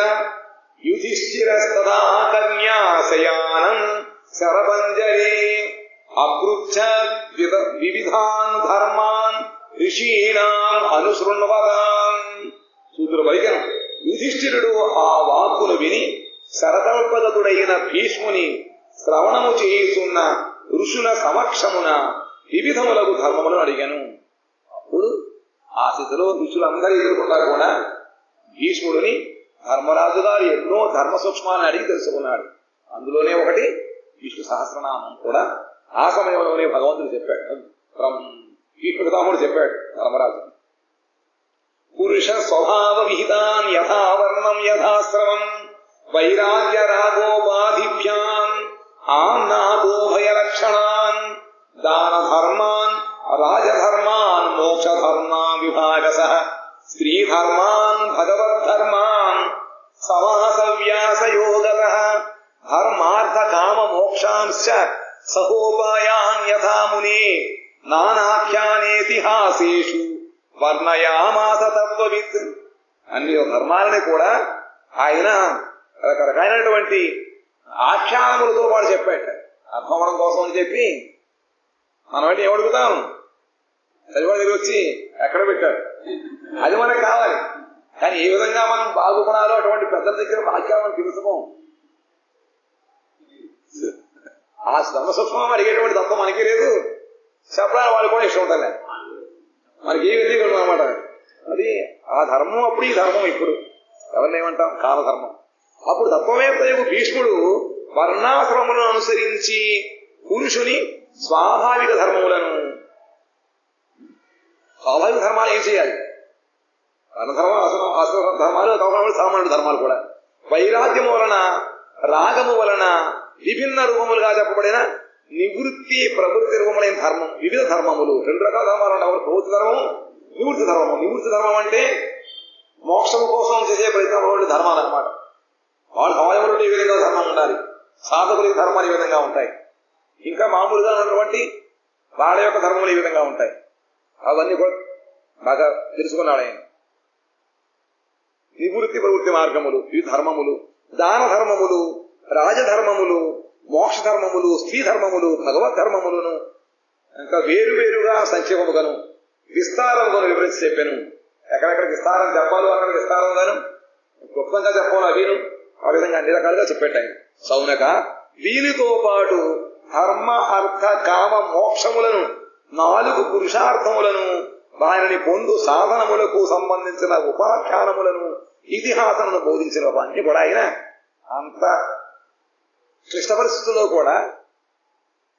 యుధిష్ఠిరస్తదా కన్యాశయానం శరపంజరే అపృచ్ఛ వివిధాన్ ధర్మాన్ ఋషీణాం అనుశృణ్వతాం. సూత్రుడు పలికెను. యుధిష్ఠిరుడు ఆ వాక్కును విని శరతల్పగతుడైన భీష్ముని శ్రవణము చేయుచున్న ఋషుల సమక్షమున వివిధములకు ధర్మములను అడిగాను. అప్పుడు ఆ స్థితిలో ఋషులందరూ ఎదుర్కొన్నా కూడా భీష్ముడిని ధర్మరాజు గారు ఎన్నో ధర్మ సూక్ష్మాలను అడిగి తెలుసుకున్నాడు. అందులోనే ఒకటి విష్ణు సహస్రనామం కూడా ఆ సమయంలోనే భగవంతుడు చెప్పాడు. భీష్ముడు చెప్పాడు ధర్మరాజు. పురుష స్వభావ విహితాన్ యథావర్ణం యథాశ్రమం వైరాగ్య రాగోపాధిభ్యాం ఆమ్నాదోభయ లక్షణాన్ దాన ధర్మాన్ రాజధర్మాన్ మోక్షధర్మాన్ విభాగసః స్త్రీధర్మాన్ భగవద్ధర్మాన్ సమాస వ్యాసయోగతః ధర్మార్థ కామ మోక్షాంశ్చ సహోపాయాన్ యథా మునే నానాఖ్యానేతిహాసేషు వర్ణయామాస తత్వవిత్. అన్ని ధర్మాలని కూడా ఆయన రకరకాలైనటువంటి ఆఖ్యానములతో పాటు చెప్పాట అర్థమవడం కోసం అని చెప్పి మనం అంటే ఏమడుగుతాం? చదివాడి దగ్గర వచ్చి ఎక్కడ పెట్టారు అది మనకు కావాలి. కానీ ఏ విధంగా మనం బాగుపడాలో అటువంటి పెద్దల దగ్గర వాక్యాలను తెలుసుకోం. ఆ ధర్మ సూక్ష్మం అడిగేటువంటి తప్ప మనకి లేదు. చెప్పడానికి వాళ్ళు కూడా ఇష్టం ఉంటుంది. మనకి ఏ విధంగా అనమాట. అది ఆ ధర్మం అప్పుడు, ఈ ధర్మం ఇప్పుడు. ఎవరిని ఏమంటాం? కాలధర్మం. అప్పుడు తత్వవేత్తయు భీష్ముడు వర్ణాశ్రమములను అనుసరించి పురుషుని స్వాభావిక ధర్మములను, స్వాభావిక ధర్మాలు ఏం చేయాలి? వర్ణధర్మం, ఆశ్రమ ధర్మాలు, సామాన్య ధర్మాలు కూడా వైరాగ్యము వలన, రాగము వలన విభిన్న రూపములుగా చెప్పబడిన నివృత్తి ప్రవృత్తి రూపములైన ధర్మం, వివిధ ధర్మములు. రెండు రకాల ధర్మాలు ఉంటాయి. ప్రవృత్తి ధర్మము, నివృత్తి ధర్మము. నివృత్తి ధర్మం అంటే మోక్షము కోసం చేసే ప్రయత్నంలో ధర్మాలు అన్నమాట. వాళ్ళ సమయంలో ఈ విధంగా ధర్మం ఉండాలి. సాధకులకి ధర్మాలు ఈ విధంగా ఉంటాయి. ఇంకా మామూలుగా ఉన్నటువంటి వాళ్ళ యొక్క ధర్మములు ఈ విధంగా ఉంటాయి. అవన్నీ కూడా బాగా తెలుసుకున్నాడు ఆయన. నివృత్తి ప్రవృత్తి మార్గములు, ఈ ధర్మములు, దాన ధర్మములు, రాజధర్మములు, మోక్ష ధర్మములు, స్త్రీ ధర్మములు, భగవద్ ధర్మములను ఇంకా వేరువేరుగా సంక్షేమముగాను విస్తారముగాను వివరించి చెప్పాను. ఎక్కడెక్కడ విస్తారం చెప్పాలో అక్కడ విస్తారంగాను, క్లుప్తంగా చెప్పాలో అవిను ఆ విధంగా అన్ని రకాలుగా చెప్పాడు ఆయన. సౌనక వీనితో పాటు ధర్మ అర్థ కామ మోక్షములను 4 పురుషార్థములను దానిని పొందు సాధనములకు సంబంధించిన ఉపాఖ్యానములను ఇతిహాసమును బోధించిన వాడిని కూడా ఆయన అంత క్లిష్ట పరిస్థితుల్లో కూడా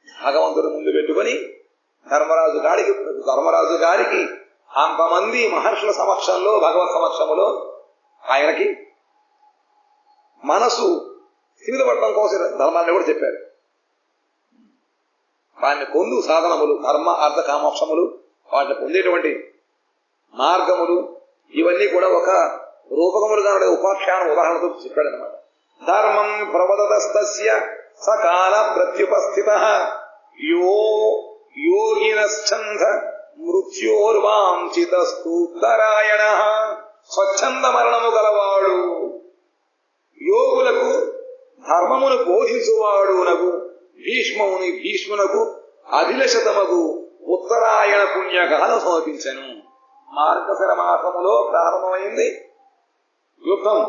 భగవంతుడు ముందు పెట్టుకొని ధర్మరాజు గారికి అంతమంది మహర్షుల సమక్షంలో భగవత్ సమక్షంలో ఆయనకి మనసు స్థిమితపడటం కోసం ధర్మాన్ని కూడా చెప్పారు. వాటిని పొందు సాధనములు, ధర్మ అర్థ కామోక్షములు, వాటిని పొందేటువంటి మార్గములు, ఇవన్నీ కూడా ఒక రూపకములుగా ఉపాఖ్యాన ఉదాహరణతో చెప్పాడనమాట. ధర్మం ప్రవదతస్తస్య సకాల ప్రత్యుపస్థిత యోగినశ్చంద మృత్యోర్వాంఛితస్తూత్తరాయణ. స్వచ్ఛంద మరణము గలవాడు, యోగులకు ధర్మమును బోధించువాడునగు భీష్మునకు అభిలషతమగు ఉత్తరాయణ పుణ్యకాలం సమర్పించను. మార్గశిర మాసములో ప్రారంభమైంది యుద్ధం.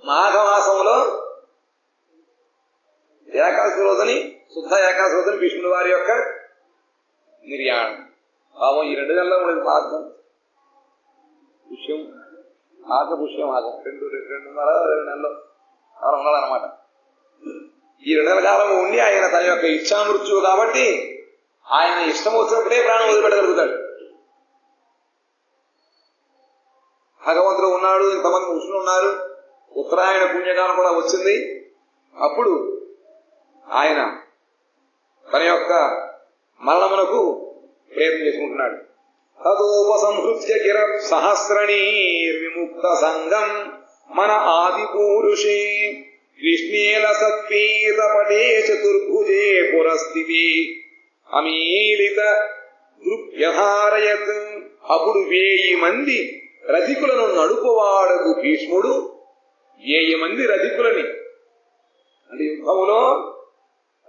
మాఘమాసంలో ఏకాదశి రోజుని, శుద్ధ ఏకాదశి రోజుని భీష్ముడి వారి యొక్క నిర్యాణం. పాపం ఈ 2 నెలల్లో మనకి మార్గం పుష్యం ఆగ పుష్యం ఆగ 2 నెలలు అలా ఉన్నదన్నమాట. ఈ 2 నెలల కాలం ఉండి ఆయన తన యొక్క ఇచ్ఛామృత్యువు కాబట్టి ఆయన ఇష్టం వచ్చినప్పుడే ప్రాణం వదిలిపెట్టగలుగుతాడు. భగవంతుడు ఉన్నాడు, ఇంతమంది ఋషులు ఉన్నారు, ఉత్తరాయణ పుణ్యకాలం కూడా వచ్చింది. అప్పుడు ఆయన తన యొక్క మరణమునకు ప్రయత్నం చేసుకుంటున్నాడు. తదోపసంహృత్య గిర సహస్రణీర్విముక్త సంగం మన ఆది పూరుషే కృష్ణేల సత్పీత పటే చతుర్భుజే పురస్థితి అమీలిత దృప్యధారయత్. అప్పుడు 1000 మంది రథికులను నడుపువాడకు భీష్ముడు 1000 మంది రథికులని, అంటే యుద్ధములో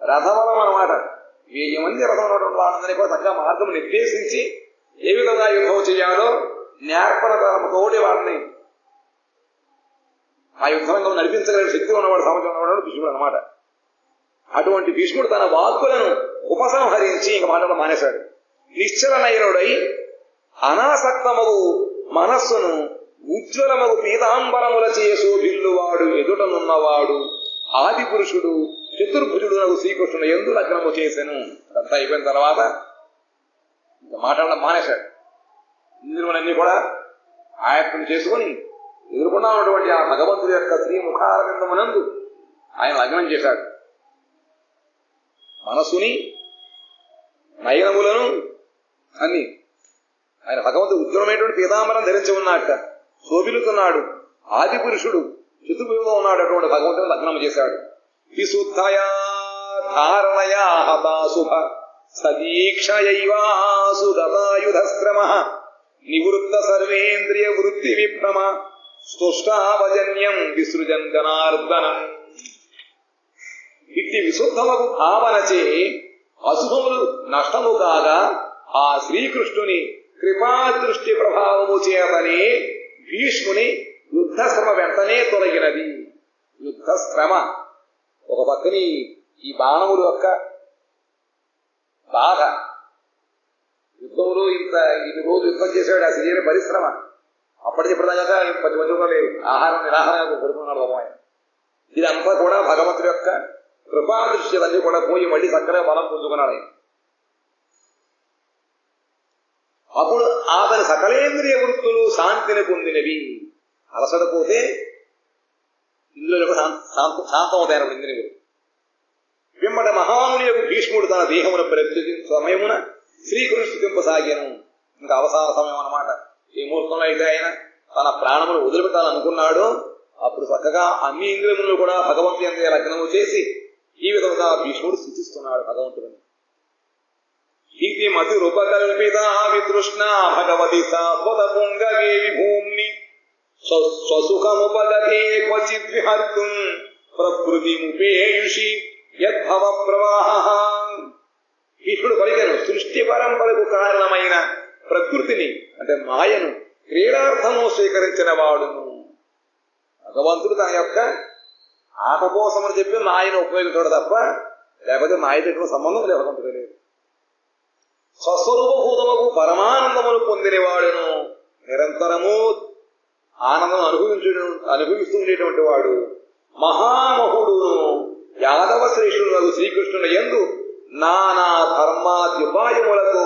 రథబలం అన్నమాట, 1000 మంది రథం ఉన్నటువంటి వాళ్ళందరినీ కూడా చక్కగా మార్గం నిర్దేశించి ఏ విధంగా యుద్ధం చేయాలో నేర్పణ తోటి వాళ్ళని ఆ యుద్ధరంగం నడిపించగలిగిన శక్తి ఉన్నవాడు, సమర్థం ఉన్నవాడు భీష్ముడు అన్నమాట. అటువంటి భీష్ముడు తన వాక్కులను ఉపసంహరించి ఇంక మాటలు మానేశాడు. నిశ్చలనయనుడై అనాసక్తమగు మనస్సును ఉజ్వలమగు పీతాంబరముల శోభిల్లువాడు ఎదుటనున్నవాడు ఆది పురుషుడు చతుర్భుజుడు నగు శ్రీకృష్ణుడు యందు లగ్నము చేసెను. అంతా అయిపోయిన తర్వాత మాట్లాడడం మానేశాడు. ఇంద్రులన్నీ కూడా ఆయత్తం చేసుకుని ఎదుర్కొన్నా ఉన్నటువంటి ఆ భగవంతుడి యొక్క శ్రీముఖారవిందమునందు ఆయన లగ్నం చేశాడు. మనసుని నయనములను అన్ని ఆయన భగవంతుడు ఉజ్వలమైనటువంటి పీతాంబరం ధరించి ఉన్నట్ట శోభిలుతున్నాడు. ఆది పురుషుడు చతుర్భుజంలో ఉన్నాడు. అటువంటి భగవంతుడు లగ్నం చేశాడు. విశుద్ధయా ధారణయా హతాశుభ సదీక్షయైవాసు గతాయుధశ్రమ నివృత్త సర్వేంద్రియ వృత్తి విభ్రమ స్తుష్టావజన్యం విసృజన్ జనార్దనం. ఇట్టి విశుద్ధమగు భావనచే అశుభములు నష్టము కాగా ఆ శ్రీకృష్ణుని కృపాదృష్టి ప్రభావము చేతనే భీష్ముని యుద్ధశ్రమ వెంటనే తొలగినది. యుద్ధశ్రమ ఒక పక్కని ఈ బాణములు యొక్క బాధ, యుద్ధములు ఇన్ని రోజులు యుద్ధం చేశాడు ఆ శరీర పరిశ్రమ, అప్పటికి ఇప్పటిదాకా 10 మంది లేవు, ఆహారం నిరాహారంగా పడుతున్నాడు ఆయన. ఇదంతా కూడా భగవంతుడి యొక్క కృపాదృష్టి అన్నీ కూడా పోయి మళ్ళీ చక్కగా బలం పొందుకున్నాడు ఆయన. అప్పుడు అతని సకలేంద్రియ వృత్తులు శాంతిని పొందినవి. అలసడపోతే ఇందులో శాంతమవుతాయన ఇంద్రియ వృత్తి. పిమ్మట మహాముని యొక్క భీష్ముడు తన దేహమును ప్రత్యేకించిన సమయమున శ్రీకృష్ణుడు స్థుతింపసాగాను. ఇంకా అవసాన సమయం అన్నమాట. ఏ ముహూర్తంలో అయితే ఆయన తన ప్రాణములు వదిలిపెట్టాలనుకున్నాడో అప్పుడు చక్కగా అన్ని ఇంద్రియములను కూడా భగవంతుని యందే లగ్నము చేసి ఈ విధంగా భీష్ముడు స్థుతిస్తున్నాడు భగవంతుడిని. ఇది మతిరుపకల్పిత వితృష్ణ భగవతి సాత్వత పుంగగే విభూమ్ని స్వసుఖముపగతే క్వచిద్ విహర్తుం ప్రకృతిముపేయుషి యద్భవ ప్రవాహ. భీష్ముడు పలికెను, సృష్టి పరంపరకు కారణమైన ప్రకృతిని అంటే మాయను క్రీడార్థము స్వీకరించిన వాడును. భగవంతుడు తన యొక్క ఆట కోసమని చెప్పి మాయను ఉపయోగించాడు తప్ప లేకపోతే మాయ దగ్గర సంబంధం భగవంతుడు లేదు. స్వస్వరూపభూతముకు పరమానందమును పొందినవాడును. నిరంతరము ఆనందం అనుభవిస్తూ ఉండేటువంటి వాడు మహామహుడును యాదవ శ్రేష్ఠుడు శ్రీకృష్ణుని యందు నానా ధర్మాద్యుపాయములతో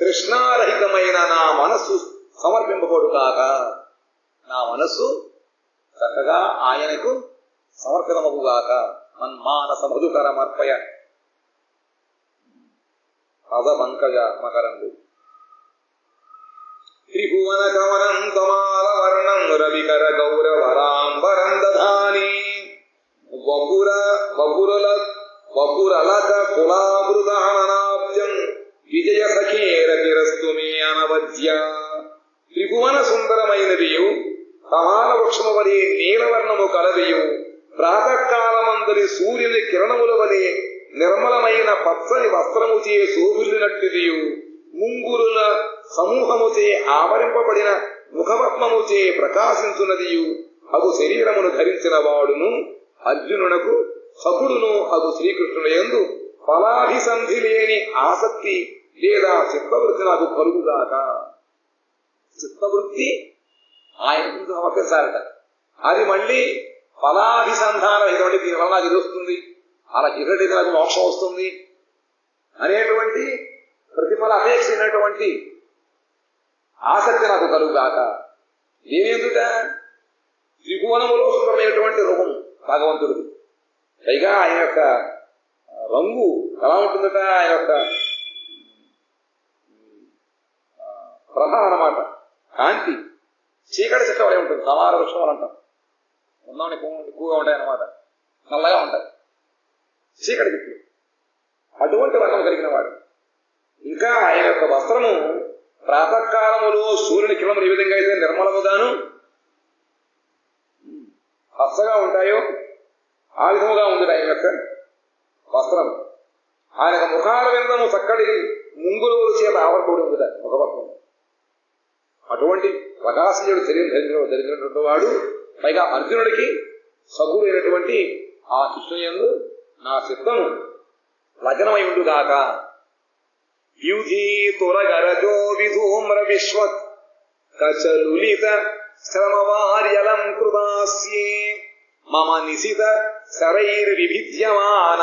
కృష్ణారహితమైన నా మనస్సు సమర్పింపబడు కాక, నా మనస్సు చక్కగా ఆయనకు సమర్పితమగుగాక. మన్మానస మధుకరమర్పయ పద పంకజ మకరందు త్రిభువన కమనం కమాల వర్ణం రవికర గౌరవరాంబరం దధాని వపురలక కులామృతాననాబ్జం విజయ సఖేరతిరస్తు మే అనవద్య. త్రిభువన సుందరమైనదియు కమాల వృక్షము వలె నీలవర్ణము కలదియు ప్రాతకాలమందలి సూర్యుని కిరణముల వలె నిర్మలమైన పచ్చని వస్త్రముచే శోభిల్లినట్టిదియు ముంగురుల సమూహముచే ఆవరింపబడిన ముఖపద్మముచే ప్రకాశించున్నదియు అగు శరీరమును ధరించిన వాడును అర్జునునకు సకుడును అగు శ్రీకృష్ణుని యందు ఫలాభిసంధి లేని ఆసక్తి లేదా చిత్తవృత్తి నాకు కలుగుగాక. చిత్తవృత్తి ఆయన సమర్పించాలట. అది మళ్ళీ ఫలాభిసంధానం ఇటువంటి దీనివల్ల నాకు ఇది వస్తుంది, అలా ఇటువంటి నాకు మోక్షం వస్తుంది అనేటువంటి ప్రతిఫల అపేక్షించినటువంటి ఆసక్తి నాకు కలుగుగాక. ఏమేందుట? త్రిభువనములో సుందరమైనటువంటి రూపం భగవంతుడిది. పైగా ఆయన యొక్క రంగు ఎలా ఉంటుందట, ఆయన యొక్క ప్రభ అన్నమాట, కాంతి చీకటి చెట్ల వలె ఉంటుంది. సమార వృక్షం అని అంటాం. ఉన్నామని ఎక్కువగా ఉంటాయి అన్నమాట, నల్లగా ఉంటాయి చీకటి చెట్లు. అటువంటి వర్ణం కలిగిన వాడు. ఇంకా ఆయన యొక్క వస్త్రము ప్రాతకాలములో సూర్యుని కిరణములు ఏ విధంగా అయితే నిర్మలముగాను పచ్చగా ఉంటాయో ఆ విధముగా ఉంది ఆయన యొక్క వస్త్రం. ఆయన యొక్క ముఖార విందము చక్కటి ముంగుల చేత ఆవరపడి ఉంది ముఖపద్మం. అటువంటి ప్రకాశయుడు ధరించినటువంటి వాడు. పైగా అర్జునుడికి సగుడైనటువంటి ఆ కృష్ణుయందు నా చిత్తము లగ్నమై ఉండుగాక. యుధీ తురగరజో విధూమ్ర విశ్వత్ కచలులిత శ్రమవార్యలంకృతాస్యే మమ నిశిత శరైర్విభిద్యమాన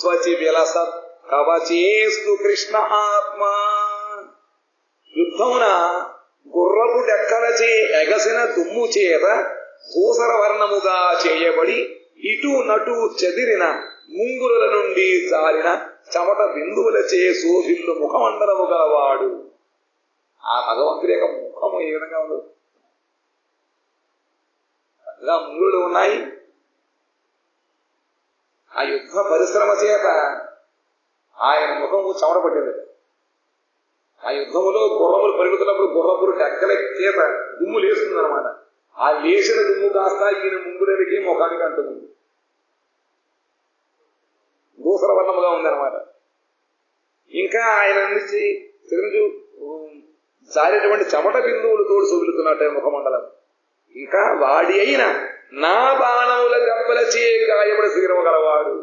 స్వచి విలసత్ కవచేస్తు కృష్ణ ఆత్మా. యుద్ధమున గుర్రపు డెక్కలచే ఎగసిన దుమ్ము చేత భూసర వర్ణముగా చేయబడి ఇటు నటు చెదిరిన ముంగురుల నుండి జారిన చెమట బిందువులచే శోభిల్లు ముఖమండలము గలవాడు. ఆ భగవంతుడి యొక్క ముఖము ఏ విధంగా ఉండదు? చక్కగా ముంగురులు ఉన్నాయి. ఆ యుద్ధ పరిశ్రమ చేత ఆయన ముఖము చెమట పట్టింది. ఆ యుద్ధములో గుర్రములు పెరుగుతున్నప్పుడు గుర్రపురు డెక్కల చేత దుమ్ము లేస్తుందన్నమాట. ఆ లేచిన దుమ్ము కాస్త ఈయన ముంగురులకి ముఖానికి అంటుంది. దూసర వర్ణముగా ఉందన్నమాట. ఇంకా ఆయన నుంచి తిరుగు జారేటువంటి చెమట బిందువులు తోడు శోభిలుతున్నట్టు ముఖమండలం. ఇంకా వాడి అయిన నా బాణముల దెబ్బలచే గాయపడి శరీరము గలవాడు.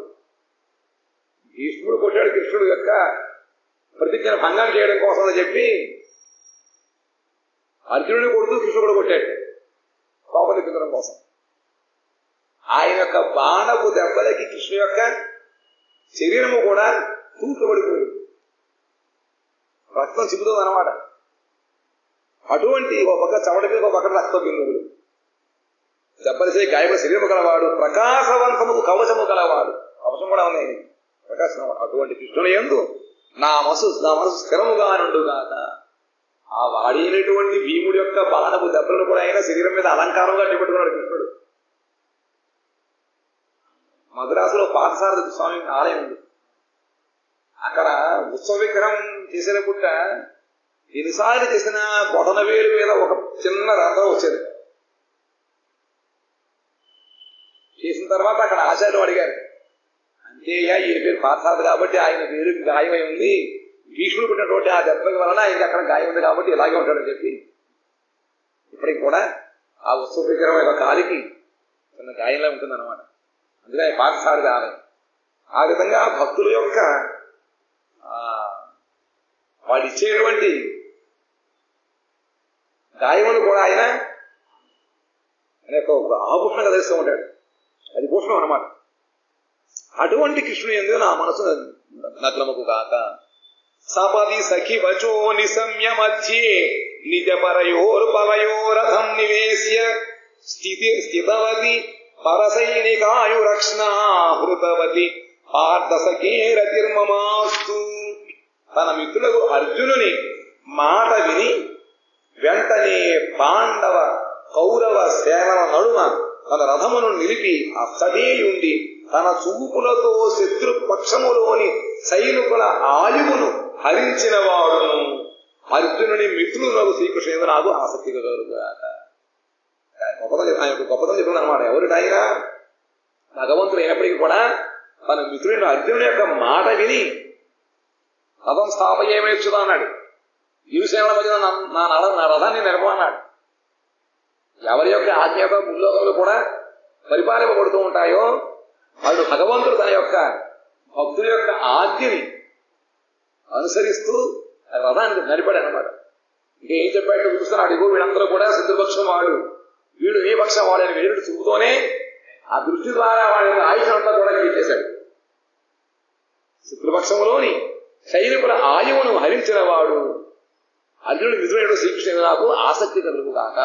భీష్ముడు కొట్టాడు కృష్ణుడు యొక్క ప్రతిజ్ఞను భంగం చేయడం కోసం అని చెప్పి అర్జునుడిని కొడుతూ కృష్ణుడు కొట్టాడు కోపం తెప్పించడం కోసం. ఆయన యొక్క బాణపు దెబ్బలకి కృష్ణు యొక్క శరీరము కూడా తూకబడిపోయింది, రక్తం చిక్కుతుంది అన్నమాట. అటువంటి ఒక పక్క చెమట మీద ఒక పక్క రక్త బిందువులు దెబ్బలిసే గాయపడి శరీరము గలవాడు, ప్రకాశవంతముకు కవచము గలవాడు. కవచం కూడా ఉన్నాయి ప్రకాశం. అటువంటి కృష్ణుని యందు నా మనసు స్థిరముగా నుండుగాక. ఆ వాడినటువంటి భీముడి యొక్క బాణపు దెబ్బలను కూడా అయినా శరీరం మీద అలంకారంగా చేపట్టుకున్నాడు కృష్ణుడు. మద్రాసులో పార్థసారథి స్వామి ఆలయం ఉంది. అక్కడ ఉత్సవ విగ్రహం చేసిన పుట్ట ఎన్నిసార్లు చేసిన బొటన వేలు మీద ఒక చిన్న రంధ్రం వచ్చేది. చేసిన తర్వాత అక్కడ ఆచార్యులు అడిగారు, అంతేగా ఈయన పేరు పార్థసారథి కాబట్టి ఆయన పేరుకి గాయమై ఉంది, భీష్ముడు పుట్టినటువంటి ఆ దెబ్బకి వలన ఆయనకి అక్కడ గాయం ఉంది కాబట్టి ఇలాగే ఉంటాడని చెప్పి ఇప్పటికి కూడా ఆ ఉత్సవ విగ్రహం యొక్క కాలికి చిన్న గాయంలా ఉంటుందన్నమాట. అందుకే ఆయన పార్థసారథి ఆలయం. ఆ విధంగా భక్తుల యొక్క వాళ్ళు ఇచ్చేటువంటి గాయములు కూడా ఆయన అనే ఒక ఆభూషణంగా ధరిస్తూ ఉంటాడు. అది భూషణం అన్నమాట. అటువంటి కృష్ణుని యందు నా మనసు నగ్నముకు కాక. సపది సఖి వచో నిశమ్య మధ్యే నిజ పరయోర్పవయోరథం నివేశ్య స్థితవతి పరసైనికాయురక్ష్ణా హృతవతి పార్థసఖేరతిర్మమాస్తు. తన మిత్రులకు అర్జునుని మాట విని వెంటనే పాండవ కౌరవ సేనల నడుమ తన రథమును నిలిపి అచ్చటేయుండి తన చూపులతో శత్రుపక్షములోని సైనికుల ఆయువును హరించిన వాడును అర్జునుని మిత్రులకు శ్రీకృష్ణుడు నాకు ఆసక్తి కలుగుగాక. ఆయన గొప్పతనం చెప్తున్నాడు అనమాట. ఎవరిటైన భగవంతుడు అయినప్పటికీ కూడా తన మిత్రుడైన అర్జునుడి యొక్క మాట విని రథం స్థాపయేమేచ్చుదా అన్నాడు. ఇరుసేనల మధ్య నా రథాన్ని నిలపమన్నాడు. ఎవరి యొక్క ఆజ్ఞతో భూలోకంలో కూడా పరిపాలింపబడుతూ ఉంటాయో వాడు భగవంతుడు తన యొక్క భక్తుల యొక్క ఆజ్ఞని అనుసరిస్తూ రథానికి నడిపాడు అన్నమాట. ఇంకేం చెప్పాడు చూస్తున్నాడు. ఇగో వీళ్ళందరూ కూడా శత్రుపక్షం వాడు, వీడు ఏ పక్షం వాడు అని వేరుడు చూపుతోనే ఆ దృష్టి ద్వారా వాడి యొక్క ఆయుష్ అంతా కూడా చేశాడు. శత్రుపక్షములోని సైనికుల ఆయువును హరించిన వాడు అర్జునుడు మిత్రుడు శ్రీకృష్ణుడు నాకు ఆసక్తి కలుగుగాక.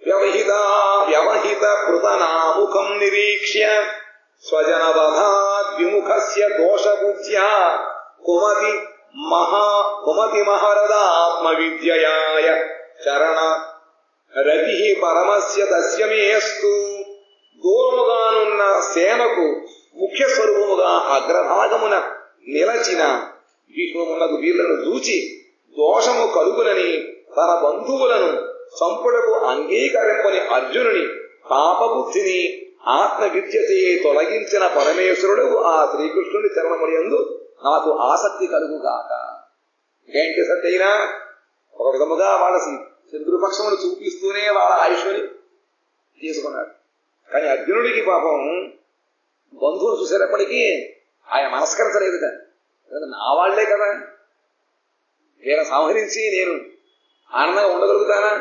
వ్యవహిత కృతనాముఖం నిరీక్ష్య స్వజనవధాద్విముఖస్య దోషబుద్ధ్యా కుమతి మహరదాత్మ విద్యయాయ చరణ రతి పరమస్య తస్యమేస్తు. దూరముగానున్న సేనకు ముఖ్య స్వరూపముగా అగ్రభాగమున నిలచిన భీష్మమునకు వీళ్లను చూచి దోషము కలుగునని తన బంధువులను సంపుడకు అంగీకరింపని అర్జునుని పాపబుద్ధిని ఆత్మవిద్యతే తొలగించిన పరమేశ్వరుడు ఆ శ్రీకృష్ణుని చరణములందు నాకు ఆసక్తి కలుగుగాక. ఏంటి సత్యైనా ఒక విధముగా వాళ్ళ శత్రుపక్షమును చూపిస్తూనే వాళ్ళ ఆయుష్ని తీసుకున్నాడు. కానీ అర్జునుడికి పాపం బంధువులు చూసేటప్పటికీ ఆయన మనస్కరించలేదు. కానీ నా వాళ్లే కదా, వీళ్ళ సంహరించి నేను ఆనందంగా ఉండగలుగుతానా,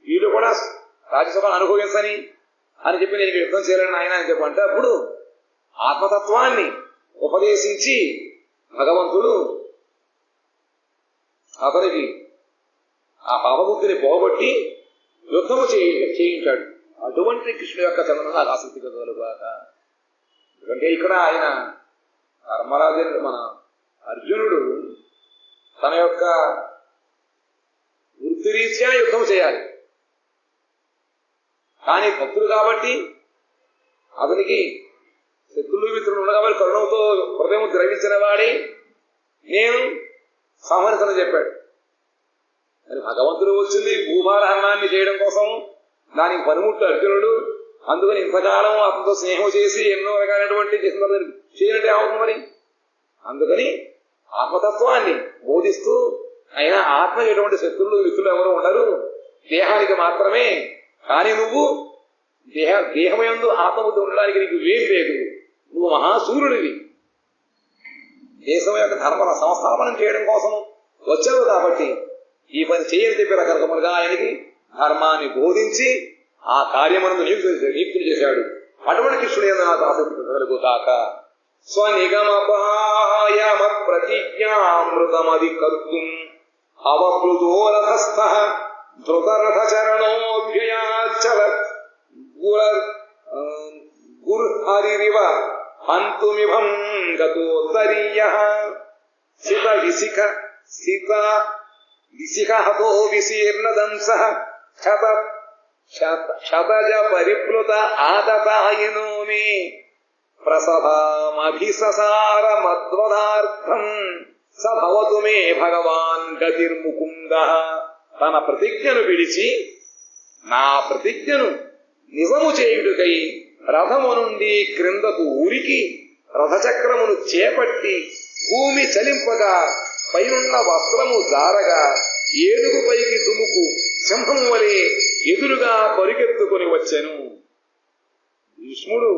వీళ్ళు కూడా రాజ్యసభను అనుభవించని అని చెప్పి నేను యుద్ధం చేయలేను ఆయన అని చెప్పంటే అప్పుడు ఆత్మతత్వాన్ని ఉపదేశించి భగవంతుడు అతనికి ఆ పాపబుద్ధిని పోగొట్టి యుద్ధము చేయించాడు. అటువంటి కృష్ణుడు యొక్క చంద్రుడు నాకు ఆసక్తి కలుగుగాక. ఎందుకంటే ఇక్కడ ఆయన ధర్మరాజు మన అర్జునుడు తన యొక్క వృత్తిరీత్యా యుద్ధం చేయాలి. కానీ భక్తుడు కాబట్టి అతనికి శత్రులు మిత్రులు ఉండగా కాబట్టి కరుణంతో హృదయం ద్రవించిన వాడి నేను సంహరించని చెప్పాడు. మరి భగవంతుడు వచ్చింది భూభారాన్ని చేయడం కోసం, దానికి పనిముట్టు అర్జునుడు. అందుకని ఇంతకాలం అతనితో స్నేహం చేసి ఎన్నో రకాలైనటువంటి చేయనట్టు ఏమవుతుంది మరి. అందుకని ఆత్మతత్వాన్ని బోధిస్తూ అయినా ఆత్మ ఎటువంటి శత్రులు మిత్రులు ఎవరు ఉండరు, దేహానికి మాత్రమే. కానీ నువ్వు దేహమయందు ఆత్మబుద్ధి ఉండడానికి నీకు ఏం లేదు, నువ్వు మహాసూర్యుడివి. దేశం యొక్క ధర్మ సంస్థాపనం చేయడం కోసం వచ్చావు కాబట్టి ఈ పని చేయని చెప్పి రకరకములుగా ఆయనకి ధర్మాన్ని బోధించి ఆ కార్యమునందు నియుక్తులు చేశాడు. అటువంటి కృష్ణుడు ఏదో నాకు ఆసక్తి కలుగుతాక. స్వనిగమపాయమ ప్రతిజ్ఞామృతమది కర్తుం అవప్లుతో రథస్థ ధృతరథ చరణోభ్యయాచల గుర్హరిరివ హంతుమిభం గతోత్తరీయః సిత విశిఖ హతో విశీర్ణదంసః శతజ పరిప్లుత ఆతతాయినో మే ప్రసభామభిససార మద్వదార్థం స భవతు మే భగవాన్ గతిర్ముకుందః. తన ప్రతిజ్ఞను విడిచి నా ప్రతిజ్ఞను నిజము చేయుటకై రథము నుండి క్రిందకు ఊరికి రథచక్రమును చేపట్టి భూమి చలింపగా పైనున్న వస్త్రము జారగా ఏనుగు పైకి దుముకు సింహం వలె ఎదురుగా పరిగెత్తుకొని వచ్చెను. భీష్ముడు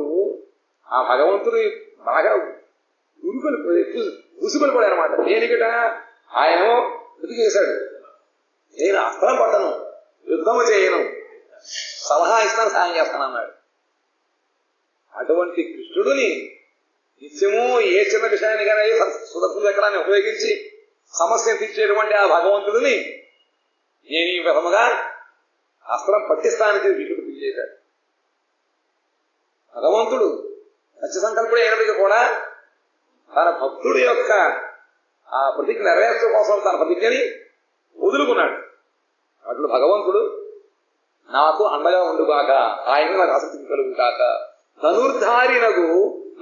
ఆ భగవంతుడు బాగా ఉసుగులు పడారన్నమాట. దేనికట ఆయనేమో ప్రతి చేశాడు, నేను అస్త్రం పట్టను, యుద్ధము చేయను, సలహా ఇస్తాను, సాయం చేస్తాను అన్నాడు. అటువంటి కృష్ణుడిని నిత్యము ఏ చిన్న విషయాన్ని కానీ సుదర్శన చక్రాన్ని ఉపయోగించి సమస్యను తీర్చేటువంటి ఆ భగవంతుడిని నేను ఈ విధముగా అస్త్రం పట్టిస్తానికి విష్ణుడు పిలిచేశాడు. భగవంతుడు సత్య సంకల్పుడు అయినప్పటికీ కూడా తన భక్తుడి యొక్క ఆ ప్రతిజ్ఞ నెరవేర్చడం కోసం తన ప్రతిజ్ఞని వదులుకున్నాడు. అట్లు భగవంతుడు నాకు అండగా ఉండుగాక, ఆయన నాకు ఆసక్తి కలుగుగాక, ధనుర్ధారినగు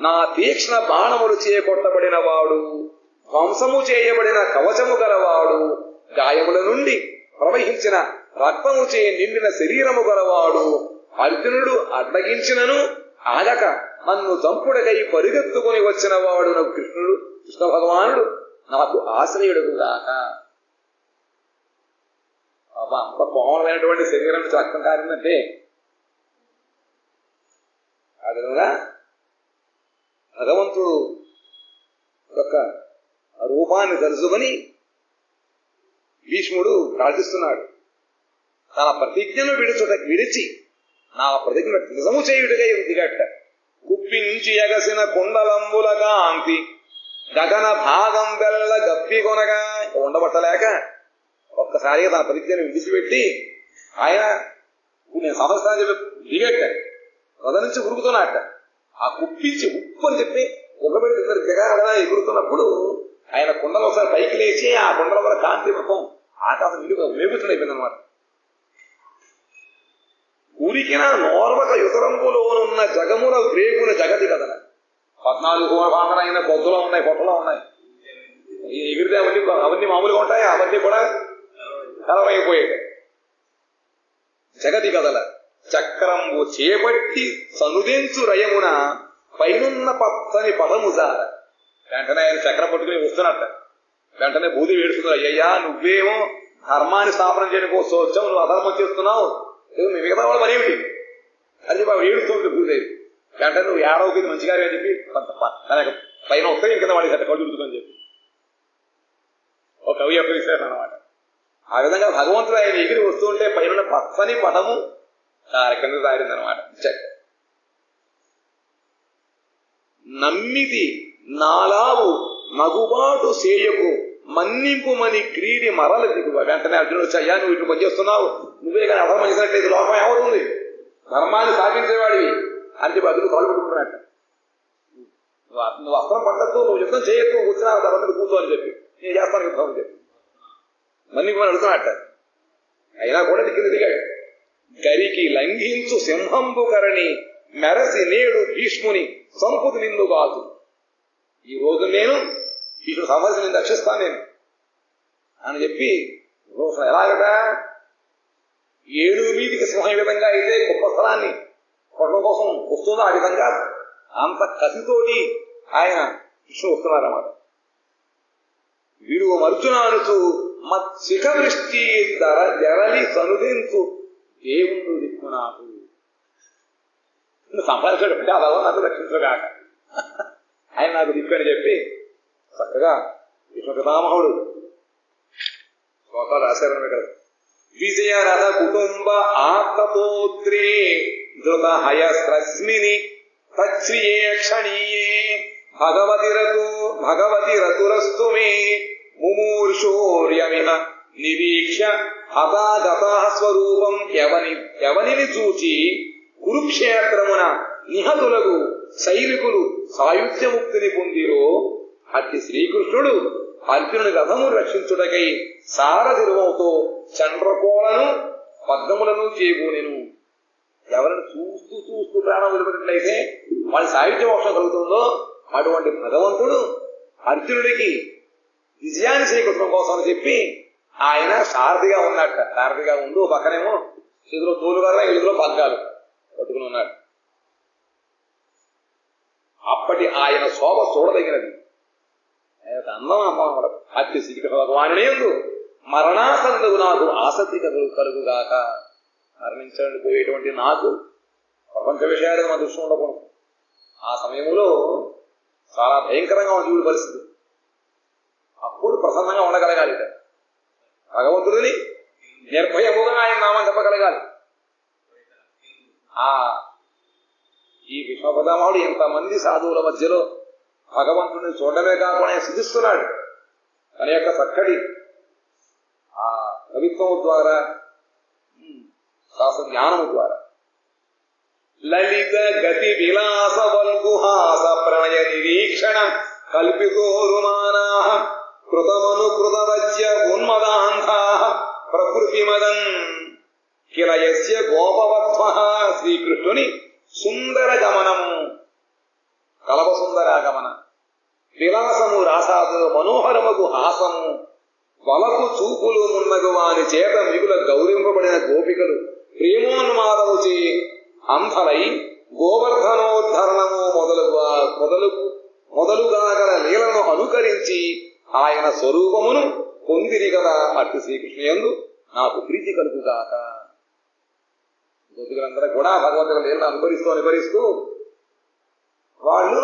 నా తీక్ష్ణ బాణములు చేకొట్టబడిన వాడు, ధ్వంసము చేయబడిన కవచము గలవాడు, గాయముల నుండి ప్రవహించిన రక్తము చే నిండిన శరీరము గలవాడు, అర్జునుడు అడ్డగించినను ఆగక నన్ను చంపుడకై పరిగెత్తుకుని వచ్చిన వాడు నాకు కృష్ణుడు, కృష్ణ భగవానుడు నాకు ఆశ్రయుడుగాక. అంత కోమలమైనటువంటి శరీరం నుంచి రక్తం కారిందంటే ఆ విధంగా భగవంతుడు యొక్క రూపాన్ని తెలుసుకొని భీష్ముడు ప్రార్థిస్తున్నాడు. తన ప్రతిజ్ఞను విడిచి నా ప్రతిజ్ఞ నిజము చేయుటగా దిగట్ట. కుప్పించి ఎగసిన కుండలంబుల కాంతి గగన భాగం వెల్ల గప్పి కొనగా ఉండబట్టలేక ఒక్కసారిగా తన ప్రతిజ్ఞను విడిచిపెట్టి ఆయన నేను సంవత్సరాలు చెప్పి దిగట్ట, రథ నుంచి ఉరుకుతున్నట్ట. ఆ కుప్పించి ఉప్పు అని చెప్పి ఉగ్గబెట్టి దిగగా ఎగురుతున్నప్పుడు ఆయన కుండలు ఒకసారి పైకి లేచి ఆ కుండల వల్ల కాంతి మొత్తం ఆకాశం మేగుతున్నైపోయింది అనమాట. ఉరికిన నోర్వక యుతరంపులోనున్న జగముల వేగున జగతి కదల 14 భాగమైన పొద్దులో ఉన్నాయి, పొట్టలో ఉన్నాయి. ఎగిరితే అవన్నీ మామూలుగా ఉంటాయి, అవన్నీ కూడా కలవైపోయాయి. జగతి కదల చక్రంబు చేపట్టి సనుదించు రయమున పైనున్న పచ్చని పదము జార. వెంటనే ఆయన చక్రం పట్టుకుని వస్తున్నట్ట. వెంటనే బూది వేడుతున్నారు, అయ్యయ్యా నువ్వేమో ధర్మాన్ని స్థాపన చేయడం కోసం వచ్చావు, నువ్వు అధర్మం చేస్తున్నావు, మిగతా వాళ్ళ పని ఏమిటి అని చెప్పి ఏడుస్తుంది భూదేవి. వెంటనే నువ్వు ఏడవకి మంచిగా అని చెప్పి పైన వస్తే కింద వాడి కడుగుతుందని చెప్పి ఒక కవి యొక్క విషయం అనమాట. ఆ విధంగా భగవంతుడు ఆయన ఎగిరి వస్తుంటే పైన పచ్చని పదము కింద దారిందనమాట. నమ్మిది నాలావు నగుబాటు సేయకు మన్నింపుమని క్రీడి మరల దిగువ. వెంటనే అర్జునుడు వచ్చి, అయ్యా నువ్వు ఇటు పనిచేస్తున్నావు, నువ్వే కానీ అధర్మం చేసినట్లయితే లోకం ఏమవుతుంది, ధర్మాన్ని సాధించేవాడివి అని చెప్పి అర్జునుడు కాలు పెట్టుకున్నట్ట. నువ్వు అస్త్రం పట్టద్దు, నువ్వు యుద్ధం చేయొద్దు, కూర్చున్నా ధర్మం మీద కూర్చో అని చెప్పి నేను చేస్తాను యుద్ధం అని చెప్పి మన్నింపుమని అడుగుతున్నట్ట. అయినా కూడా కింద దిగాడు. గరికి లంఘించు సింహంబు కరణి మెరసి నేడు భీష్ముని సంపుతి నిందు కాదు. ఈ రోజు నేను భీష్ముడు సమస్య నేను రక్షిస్తాను నేను అని చెప్పి ఎలాగట ఏడుగు మీదికి సింహం విధంగా అయితే గొప్ప స్థలాన్ని కొట్టడం కోసం వస్తుందో ఆ విధంగా అంత కసితోటి ఆయన కృష్ణుడు వస్తున్నారన్నమాట. వీడు మర్జునానుచు మత్సిక వృష్టి జరలి సనుదించు దేవుడు దిక్కు నాకు సంపాదించాడు అంటే అలా నాకు రక్షించగాక ఆయన నాకు దిక్కు అని చెప్పి చక్కగా విష్ణు పితామహుడు శ్లోకాలు రాశారని కదా. విజయరథ కుటుంబ ఆత్మపోత్రే ధృత హయస్రస్మిని తచ్రియే క్షణీయే భగవతి రతురస్తు మే ముమూర్షోర్యమిహ నిరీక్ష హతాగతా స్వరూపం ఎవనిని చూచి కురుక్షేత్రమున నిహతులకు సైనికులు సాయుధ్యముక్తిని పొందిరో అట్టి శ్రీకృష్ణుడు అర్జునుని రథము రక్షించుటకై సారథిరువతో చండ్రకోలను పద్మములను చేకూనెను. ఎవరిని చూస్తూ చూస్తూ ప్రాణం వదిలిపెట్టినట్లయితే వాళ్ళ సాహిత్య మోక్షం కలుగుతుందో అటువంటి భగవంతుడు అర్జునుడికి విజయాన్ని చేకూర్చడం కోసం అని చెప్పి ఆయన సారథిగా ఉన్నట్ట. సారథిగా ఉండు పక్కనేమో చేతిలో తోలుగారా ఎదులో పగ్గాలు పట్టుకుని ఉన్నాడు. అప్పటి ఆయన శోభ చూడదగినది. ఆయన అందం అమ్మ అతి శ్రీకృష్ణ భగవానుడే ఎందు మరణాసందుకు నాకు ఆసక్తి కలుగుగాక. మరణించండి పోయేటువంటి నాకు ప్రపంచ విషయాలు మన దృష్టి ఉండకూడదు. ఆ సమయంలో చాలా భయంకరంగా ఉన్న జీవుడి పరిస్థితి. అప్పుడు ప్రసన్నంగా ఉండగలగాలి. భగవంతుడిని నిర్భయముగా ఆయన నామం చెప్పగలగాలి. ఈ విశ్వపదమావుడు ఎంతమంది సాధువుల మధ్యలో భగవంతుడిని చూడడమే కాకుండా స్థుతిస్తున్నాడు. తన యొక్క చక్కటి ఆ కవిత్వము ద్వారా, శాస్త్ర జ్ఞానము ద్వారా. లలిత గతి విలాస వల్గుహాస ప్రణయ నిరీక్షణ కల్పితోరుమానా కృతమనుకృతవచ్య ఉన్మదాంధా ప్రకృతిమదన్ కిలయస్య గోపవత్వ. శ్రీకృష్ణుని సుందర గమనము, కలవ సుందరాగమన, విలాసము రాసాదు మనోహరమగు హాసము, వలకు చూపులు మున్నగు వాని చేత మిగుల గౌరవింపబడిన గోపికలు ప్రేమోన్మాదముచే అంధలై గోవర్ధనోద్ధరణము మొదలుగా గల లీలను అనుకరించి ఆయన స్వరూపమును పొందిరి కదా. అట్టి శ్రీకృష్ణుయందు నాకు ప్రీతి కలుగుగాక. గోపికలందరూ కూడా భగవంతుని లీలను అనుకరిస్తూ వాళ్ళు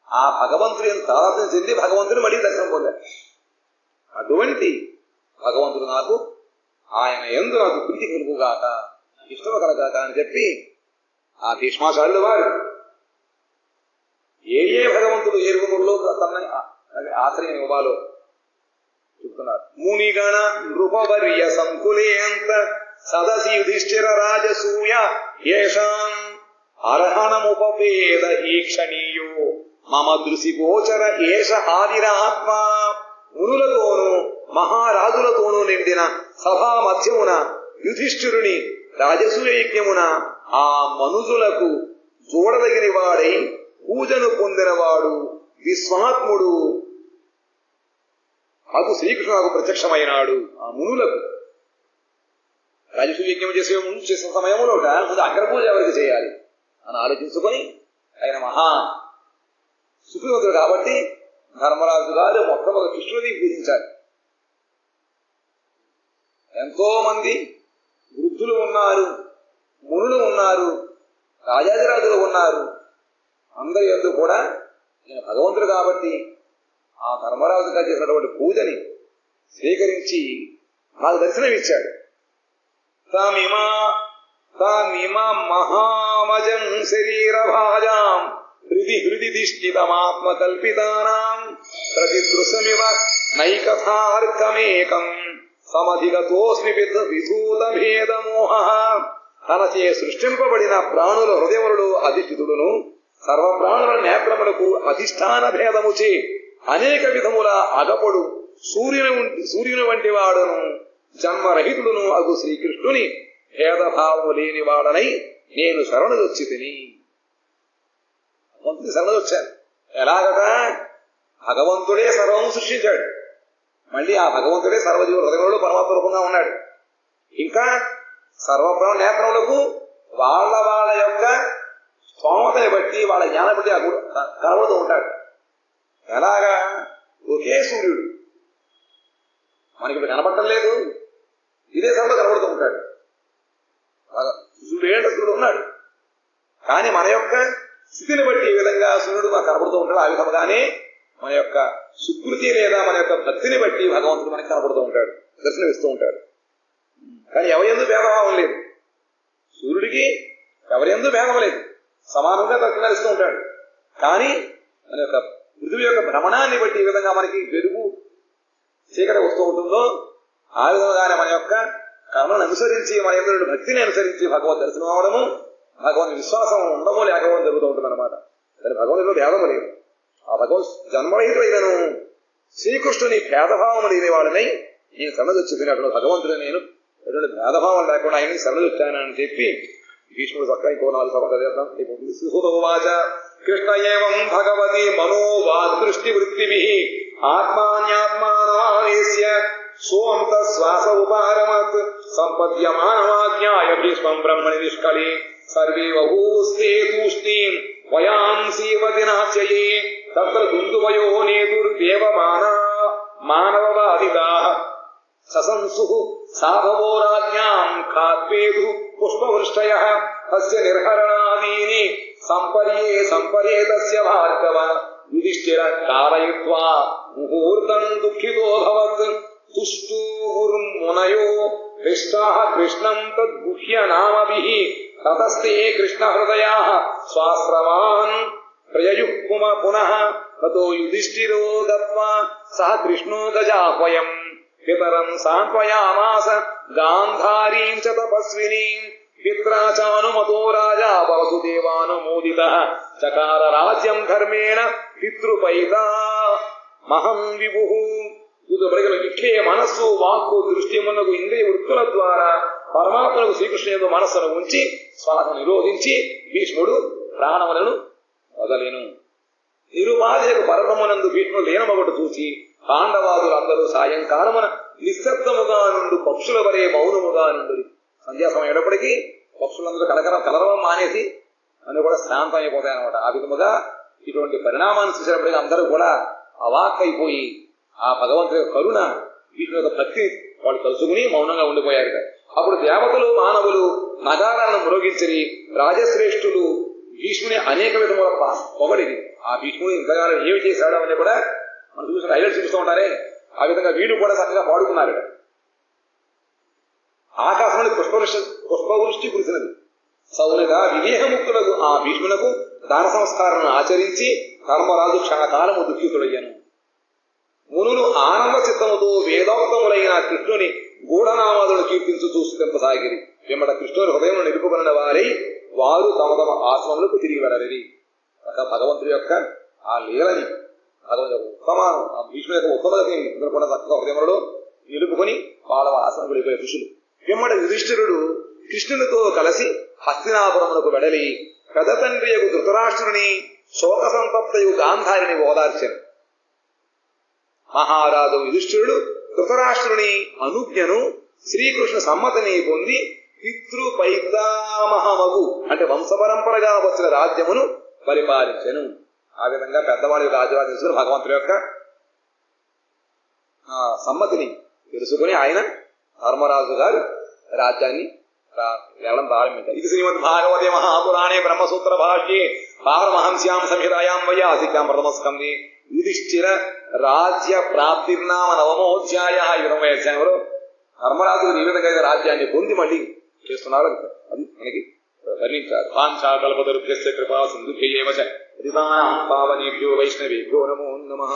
ఆ భగవంతుని తాదాత్మ్యం చెంది భగవంతుని మళ్ళీ దర్శనం పొందారు. అటువంటి భగవంతుడు నాకు, ఆయన యందు నాకు ప్రీతి కలుగుగాక, ఇష్టం కలగాక అని చెప్పి ఆ భీష్మాచార్యులు వారు ఏ భగవంతుడు ఏ రూపంలో తన ఆశ్రయం ఇవ్వాలో చెప్తున్నారు. మునిగణ నృపవర్య సంకులేంత సదసి యుధిష్ఠిర రాజసూయ ఏషాం అర్హణముపవేద ఈక్షణీయో మమ దృశి గోచర ఏష ఆదిరాత్మ. మునులతోనూ మహారాజులతోనూ నిండిన సభా మధ్యమున యుధిష్ఠిరుని రాజసూయ యజ్ఞమున ఆ మనుజులకు చూడదగిన వాడై పూజను పొందినవాడు విశ్వాత్ముడు అగు శ్రీకృష్ణుడు ప్రత్యక్షమైనాడు. ఆ మునులకు రాజసూయ యజ్ఞం చేసే సమయంలో ముందు అగ్రపూజ ఎవరికి చేయాలి అని ఆలోచించుకొని ఆయన మహా సుఖవంతుడు కాబట్టి ధర్మరాజు గారు మొత్తం ఒక కృష్ణుని పూజించారు. ఎంతో మంది వృద్ధులు ఉన్నారు, మునులు ఉన్నారు, రాజాదిరాజులు ఉన్నారు. అందరి యందు కూడా నేను భగవంతుడు కాబట్టి ఆ ధర్మరాజు గారు చేసినటువంటి పూజని స్వీకరించి నాకు దర్శనమిచ్చాడు. తామిమా మహామజం శరీర భాజాం హృది దిష్టితమాత్మ కల్పితానాం ప్రతిదృశమివ నైకథార్కమేకం సమధిగతోస్మి విధూత భేదమోహ. తనచే సృష్టింపబడిన ప్రాణుల హృదయములలో అధిష్ఠితుడును సర్వప్రాణుల నేత్రములకు అధిష్టాన భేదముచే అనేక విధముల అగపడు సూర్యుని వంటి వాడును జన్మరహితుడును అగు శ్రీకృష్ణుని భేదభావము లేని వాడనై నేను శరణుదొచ్చి తిని. భగవంతుని శరణుదొచ్చాను. ఎలాగట? భగవంతుడే సర్వము సృష్టించాడు. మళ్ళీ ఆ భగవంతుడే సర్వజీవుల హృదయంలో పరమాత్మ రూపంగా ఉన్నాడు. ఇంకా సర్వప్రాణ నేత్రములకు వాళ్ళ యొక్క స్తోమతని బట్టి వాళ్ళ జ్ఞానం బట్టి కనబడుతూ ఉంటాడు. ఎలాగా? ఒకే సూర్యుడు మనకి ఇప్పుడు కనబడటం లేదు, ఇదే సమయంలో కనబడుతూ ఉంటాడు. సూర్యుడు ఉన్నాడు, కానీ మన యొక్క స్థితిని బట్టి ఈ విధంగా సూర్యుడు మనకు కనబడుతూ ఉంటాడు. ఆ విధంగానే మన యొక్క సుకృతి లేదా మన యొక్క భక్తిని బట్టి భగవంతుడు మనకి కనబడుతూ ఉంటాడు, దర్శనమిస్తూ ఉంటాడు. కానీ ఎవరెందు భేదభావం లేదు. సూర్యుడికి ఎవరెందు భేదం లేదు, సమానంగా దర్శనమిస్తూ ఉంటాడు. కానీ మన యొక్క పృథివీ యొక్క భ్రమణాన్ని బట్టి ఈ విధంగా మనకి వెలుగు చీకటి వస్తూ ఉంటుందో ఆ విధంగానే మన యొక్క కర్మను అనుసరించి మన యొక్క భక్తిని అనుసరించి భగవద్ దర్శనం అవడము, భగవంతుని విశ్వాసం ఉండమో లేకపోవడం జరుగుతూ ఉంటుంది అనమాట. కానీ భగవంతుడిలో భేదము లేదు. ఆ భగవద్ జన్మరహితుడైనను శ్రీకృష్ణుని భేదభావం లేని వాడినై నేను శరణుదొచ్చుకున్నట్లు భగవంతుడు నేను ఎటువంటి భేదభావం లేకుండా ఆయన శరణుదొచ్చానని చెప్పి భీష్ముడు చక్కగా ఇంకో 4 సభలు చేద్దాం. సుహృదోవాచ కృష్ణ ఏవం భగవతి మనోవాదృష్టి వృత్తిభిః ఆత్మాన్యాత్మానమావేశ్య సోంత శ్వాస ఉపారమత్ సంపద్యమానమాజ్ఞాయ భీష్మం బ్రహ్మణి నిష్కళే సర్వే బహూస్తే తూష్ణీం వయాంసీవతి నాశ్యయే తత్ర దుందువయో నేతుర్దేవమానా మానవవాదితాః ససంసుః సాధవో రాజ్ఞాం ఖాద్వేదు పుష్పవృష్టయః తస్య నిర్హరణాదీని సంపరేతస్య భార్గవ యుధిష్ఠిర కారయిత్వా ముహూర్తం దుఃఖితో భవత్ తుష్టూర్మునయో హృష్టాః కృష్ణం తద్గుహ్య నామభిః తతస్తే కృష్ణ హృదయాః స్వాశ్రమాన్ ప్రయయుః పునః తతో యుధిష్ఠిరో గత్వా సహ కృష్ణో గజాహ్వయం పితరం సాంత్వయామాస గాంధారీం చ తపస్వినీం పిత్రా చానుమతో రాజా వాసుదేవానుమోదితః చకార రాజ్యం ధర్మేణ పితృపైతా మహం విభుః. ఇట్లే మనస్సు వాక్కు దృష్టి మున్నగు ఇంద్రియ వృత్తుల ద్వారా పరమాత్మకు శ్రీకృష్ణుడు మనస్సును ఉంచి శ్వాస నిరోధించి భీష్ముడు ప్రాణములను వదలేను. నిరుపాధిక పర్వమునందు భీష్ముడు లీనమొకటి చూచి పాండవాదులందరూ సాయంకాలమున నిశ్శబ్దముగా నుండి పక్షుల వరే మౌనముగా నుండి. సంధ్యా సమయం అయినప్పటికీ పక్షులందరూ కలరవం మానేసి అన్ని కూడా శాంతం అయిపోతాయి అనమాట. ఆ విధముగా ఇటువంటి పరిణామాన్ని చూసినప్పటికీ అందరూ కూడా అవాక్కైపోయి ఆ భగవంతుడి యొక్క కరుణ వీటి యొక్క భక్తి వాళ్ళు కలుసుకుని మౌనంగా ఉండిపోయారు. అప్పుడు దేవతలు మానవులు నగారాలను మ్రోగించరి రాజశ్రేష్ఠులు భీష్ముని అనేక విధముల పొగడిది. ఆ భీష్ముడు ఇంతకాలం ఏమి చేశాడు అని కూడా మనం చూసిన హైలైట్స్ చూస్తూ ఉంటారే, ఆ విధంగా వీళ్ళు కూడా చక్కగా పాడుకున్నారు. ఆకాశంలో పుష్పవృష్టి కురిసినది. సౌనగా వివేహముక్తులకు ఆ భీష్మునకు దాన సంస్కారాలను ఆచరించి ధర్మరాజు క్షణకాలము దుఃఖితుడయ్యాను. మునులు ఆనంద చిత్తముతో వేదోక్తములైన కృష్ణుని గూఢనామాదులను కీర్తించు చూస్తుంపసాగిరి. వెంబడ కృష్ణుని హృదయం నిలుపుకొనిన వారై వారు తమ తమ ఆశ్రమములకు తిరిగి వెళ్ళరిది. భగవంతుడి యొక్క ఆ లీలని భగవంతుడు ఆ భీష్ముడి యొక్క ఉత్తమలకి కూడా చక్కగా హృదయంలో నిలుపుకొని వాళ్ళ ఆశ్రమం వెళ్ళిపోయే ఋషులు. వెంబడ యుధిష్ఠిరుడు కృష్ణునితో కలిసి హస్తినాపురమునకు వెడలి పెద్ద తండ్రి యొక్క ధృతరాష్ట్రుని శోక సంతప్తయు గాంధారిని ఓదార్చెను. మహారాజు యుధిష్ఠిరుడు ధృతరాష్ట్రుని అనుజ్ఞను శ్రీకృష్ణ సమ్మతిని పొంది పితృపైతామహమగు అంటే వంశపరంపరగా వచ్చిన రాజ్యమును పరిపాలించెను. ఆ విధంగా పెద్దవాడి రాజరాజు తెలుసుకుని భగవంతుడి యొక్క సమ్మతిని తెలుసుకుని ఆయన ధర్మరాజు గారు రాజ్యాన్ని వెళ్ళడం ప్రారంభించారు. ఇది శ్రీమద్ భాగవతే మహాపురాణే బ్రహ్మసూత్ర భాష్యే పారమహంస్యాం సంహితాయాం వైయాసిక్యాం ప్రథమస్కందే యుధిష్ఠిర రాజ్య ప్రాప్తిర్నామ నవమోధ్యాయ. 20వ అధ్యాయంలో ధర్మరాజు ఈ విధంగా రాజ్యాన్ని పొంది మళ్ళీ చేస్తున్నారు. అది మనకి వర్ణించారు. వాంఛాకల్పతరుభ్యశ్చ కృపా సింధుభ్యైవ చ పతితానాం పావనేభ్యో వైష్ణవేభ్యో నమో నమః.